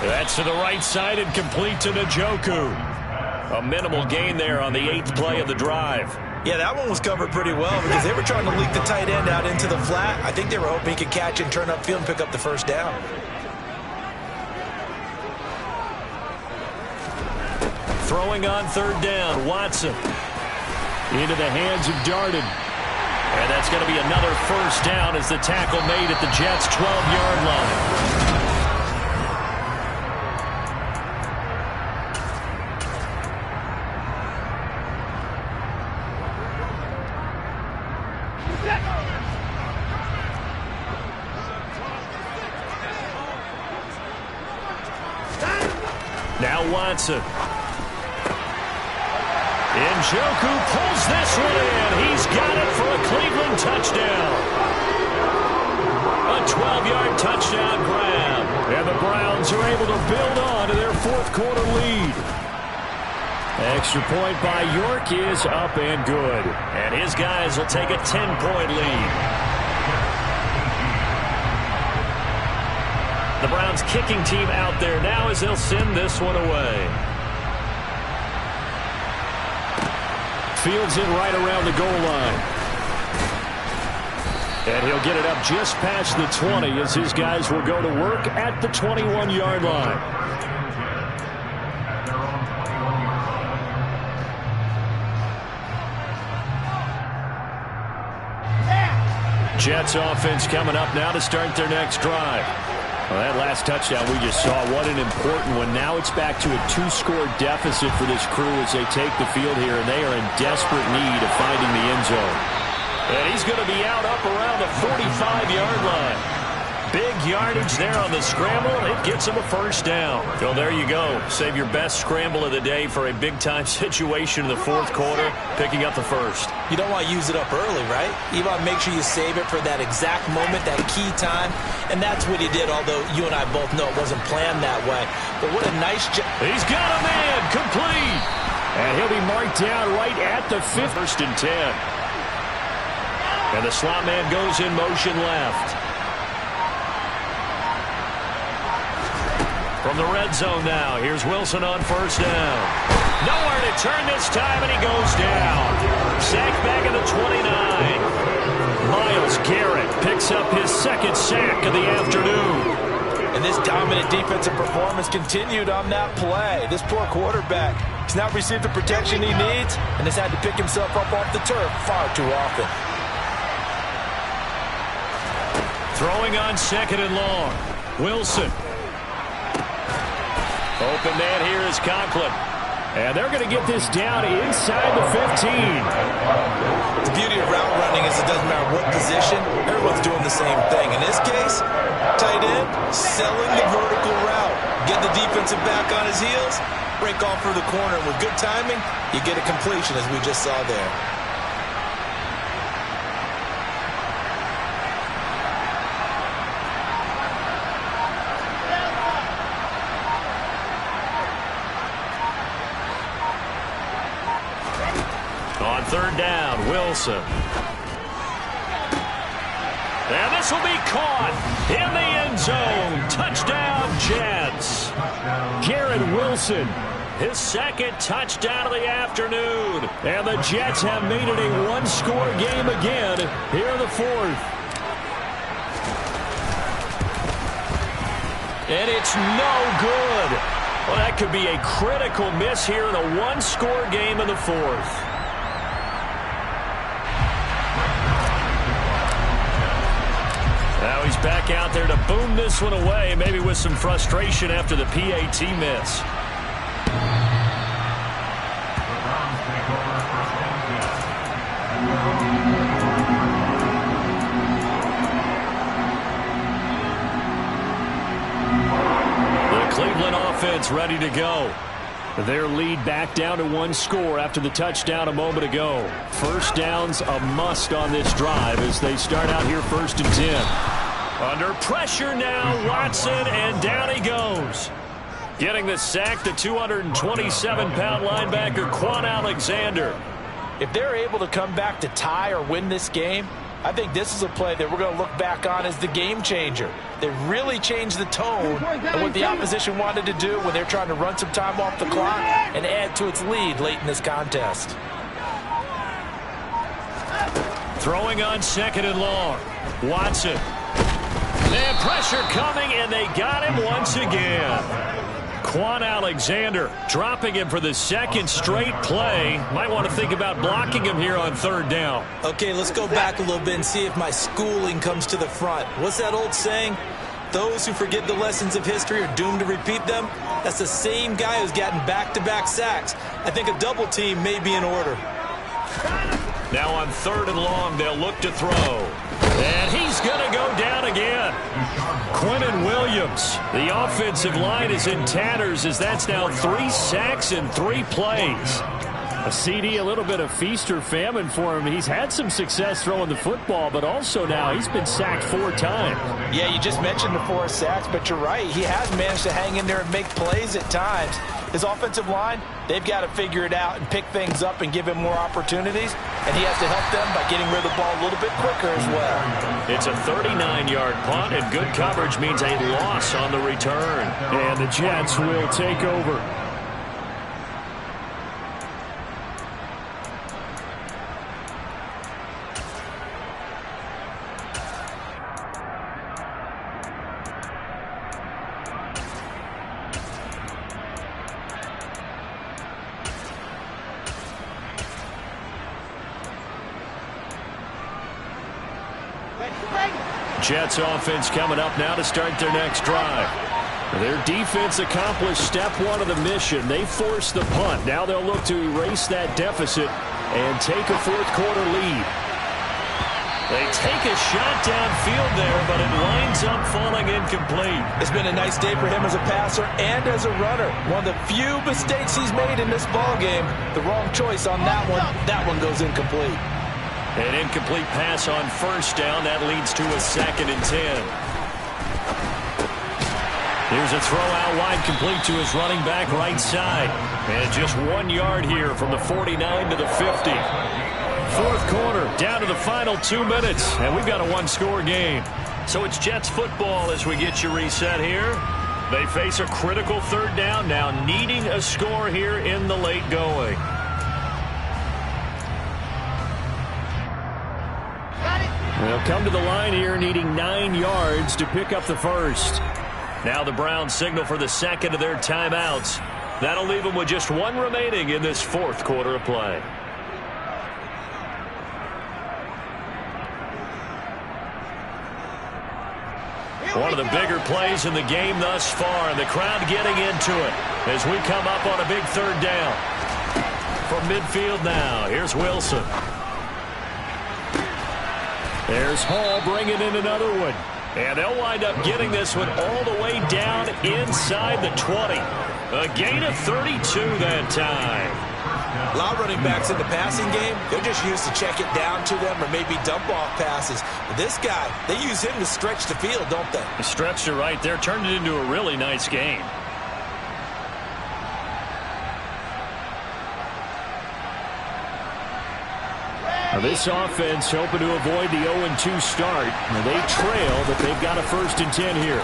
That's to the right side and complete to Njoku. A minimal gain there on the 8th play of the drive. Yeah, that one was covered pretty well because they were trying to leak the tight end out into the flat. I think they were hoping he could catch and turn upfield and pick up the first down. Throwing on third down, Watson. Into the hands of Darden. And that's going to be another first down as the tackle made at the Jets' 12-yard line. Now Watson. Njoku pulls this one in. He's got it for a Cleveland touchdown. A 12-yard touchdown grab. And the Browns are able to build on to their fourth quarter lead. Extra point by York is up and good. And his guys will take a 10-point lead. The Browns kicking team out there now as they'll send this one away. Fields it right around the goal line. And he'll get it up just past the 20 as his guys will go to work at the 21-yard line. Jets offense coming up now to start their next drive. Well, that last touchdown we just saw, what an important one. Now it's back to a 2-score deficit for this crew as they take the field here, and they are in desperate need of finding the end zone. And he's going to be out up around the 45-yard line. Big yardage there on the scramble. It gets him a first down. Well, there you go. Save your best scramble of the day for a big-time situation in the fourth quarter, picking up the first. You don't want to use it up early, right? You want to make sure you save it for that exact moment, that key time. And that's what he did, although you and I both know it wasn't planned that way. But what a nice job. He's got a man complete. And he'll be marked down right at the 1st and 10. And the slot man goes in motion left. From the red zone now, here's Wilson on first down. Nowhere to turn this time, and he goes down. Sacked back at the 29. Myles Garrett picks up his second sack of the afternoon. And this dominant defensive performance continued on that play. This poor quarterback has not received the protection he needs and has had to pick himself up off the turf far too often. Throwing on second and long. Wilson. Open man here is Conklin. And they're going to get this down inside the 15. The beauty of route running is it doesn't matter what position, everyone's doing the same thing. In this case, tight end, selling the vertical route. Get the defensive back on his heels, break off through the corner. And with good timing, you get a completion as we just saw there. On third down, Wilson. And this will be caught in the end zone. Touchdown, Jets. Garrett Wilson, his second touchdown of the afternoon. And the Jets have made it a one-score game again here in the fourth. And it's no good. Well, that could be a critical miss here in a one-score game in the fourth. Now he's back out there to boom this one away, maybe with some frustration after the PAT miss. The Cleveland offense ready to go. Their lead back down to one score after the touchdown a moment ago. First down's a must on this drive as they start out here 1st and 10. Under pressure now, Watson, and down he goes. Getting the sack, the 227-pound linebacker, Quan Alexander. If they're able to come back to tie or win this game, I think this is a play that we're going to look back on as the game changer. They really changed the tone of what the opposition wanted to do when they're trying to run some time off the clock and add to its lead late in this contest. Throwing on 2nd and long. Watson. And pressure coming, and they got him once again. Quan Alexander dropping him for the 2nd straight play. Might want to think about blocking him here on 3rd down. Okay, let's go back a little bit and see if my schooling comes to the front. What's that old saying? Those who forget the lessons of history are doomed to repeat them. That's the same guy who's gotten back-to-back sacks. I think a double team may be in order. Now on 3rd and long, they'll look to throw. And he's going to go down again. Quinnen Williams. The offensive line is in tatters as that's now 3 sacks in 3 plays. A CD, a little bit of feast or famine for him. He's had some success throwing the football, but also now he's been sacked 4 times. Yeah, you just mentioned the 4 sacks, but you're right. He has managed to hang in there and make plays at times. His offensive line, they've got to figure it out and pick things up and give him more opportunities, and he has to help them by getting rid of the ball a little bit quicker as well. It's a 39-yard punt, and good coverage means a loss on the return. And the Jets will take over. Jets offense coming up now to start their next drive. Their defense accomplished step 1 of the mission. They forced the punt. Now they'll look to erase that deficit and take a 4th quarter lead. They take a shot downfield there, but it winds up falling incomplete. It's been a nice day for him as a passer and as a runner. One of the few mistakes he's made in this ballgame. The wrong choice on that one. That one goes incomplete. An incomplete pass on 1st down. That leads to a 2nd and 10. Here's a throw out wide, complete to his running back right side. And just 1 yard here from the 49 to the 50. 4th quarter, down to the final 2 minutes. And we've got a 1-score game. So it's Jets football as we get you reset here. They face a critical 3rd down now, needing a score here in the late going. They'll come to the line here needing 9 yards to pick up the 1st. Now the Browns signal for the 2nd of their timeouts. That'll leave them with just 1 remaining in this 4th quarter of play. One of the bigger plays in the game thus far, and the crowd getting into it as we come up on a big 3rd down. From midfield now, here's Wilson. There's Hall bringing in another one. And they'll wind up getting this one all the way down inside the 20. A gain of 32 that time. A lot of running backs in the passing game, they're just used to check it down to them or maybe dump-off passes. But this guy, they use him to stretch the field, don't they? Stretched it right there, turned it into a really nice game. This offense hoping to avoid the 0-2 start. They trail, but they've got a 1st and 10 here.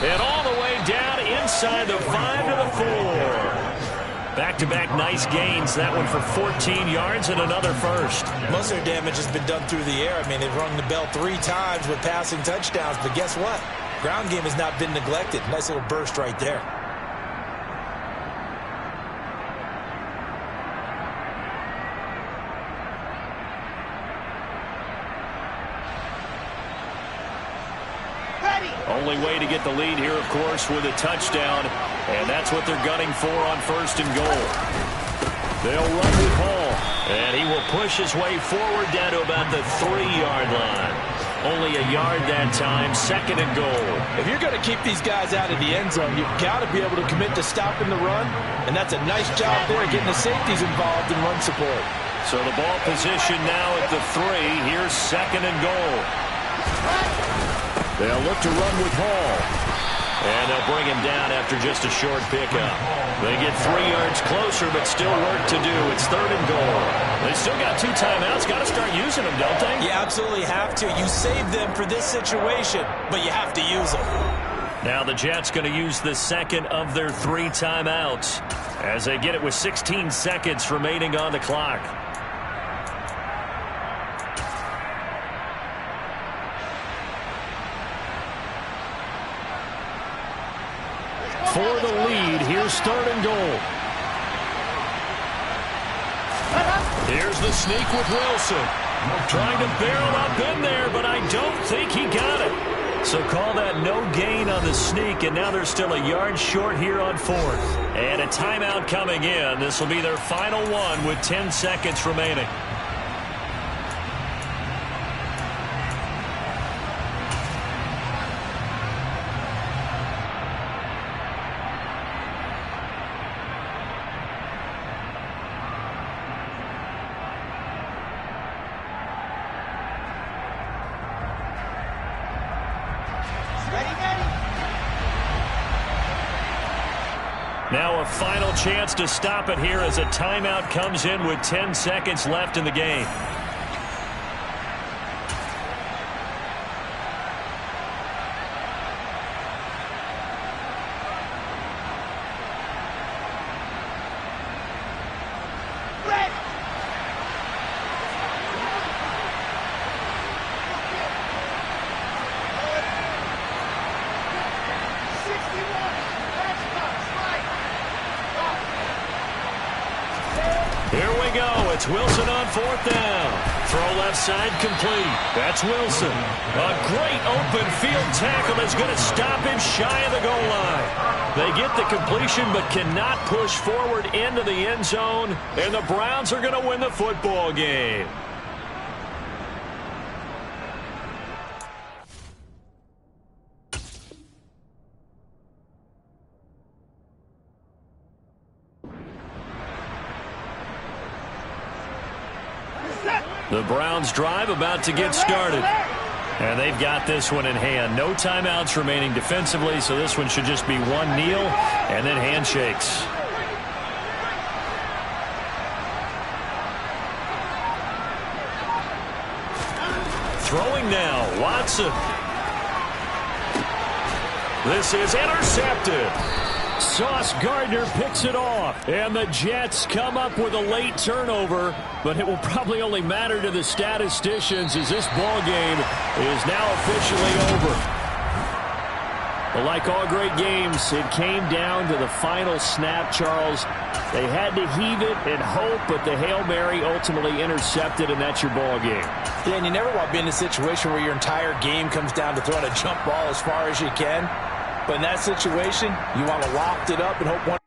And all the way down inside the 5 to the 4. Back-to-back nice gains. That one for 14 yards and another 1st. Most of their damage has been done through the air. I mean, they've rung the bell 3 times with passing touchdowns. But guess what? Ground game has not been neglected. Nice little burst right there. Only way to get the lead here, of course, with a touchdown. And that's what they're gunning for on 1st and goal. They'll run with Hall. And he will push his way forward down to about the 3-yard line. Only a yard that time, 2nd and goal. If you're going to keep these guys out of the end zone, you've got to be able to commit to stopping the run. And that's a nice job there, getting the safeties involved in run support. So the ball position now at the 3. Here's 2nd and goal. They'll look to run with Hall. And they'll bring him down after just a short pickup. They get 3 yards closer, but still work to do. It's 3rd and goal. They still got 2 timeouts. Got to start using them, don't they? You absolutely have to. You save them for this situation, but you have to use them. Now the Jets going to use the 2nd of their 3 timeouts as they get it with 16 seconds remaining on the clock. Here's 3rd and goal. Here's the sneak with Wilson. Trying to barrel up in there, but I don't think he got it. So call that no gain on the sneak, and now they're still a yard short here on 4th. And a timeout coming in. This will be their final one with 10 seconds remaining. Now a final chance to stop it here as a timeout comes in with 10 seconds left in the game. Here we go. It's Wilson on 4th down. Throw left side complete. That's Wilson. A great open field tackle is going to stop him shy of the goal line. They get the completion but cannot push forward into the end zone, and the Browns are going to win the football game. The Browns drive about to get started. And they've got this one in hand. No timeouts remaining defensively, so this one should just be one kneel and then handshakes. Throwing now, Watson. This is intercepted. Sauce Gardner picks it off, and the Jets come up with a late turnover, but it will probably only matter to the statisticians as this ball game is now officially over. But like all great games, it came down to the final snap, Charles. They had to heave it and hope, but the Hail Mary ultimately intercepted, and that's your ball game. Yeah, and you never want to be in a situation where your entire game comes down to throwing a jump ball as far as you can. But in that situation, you want to loft it up and hope one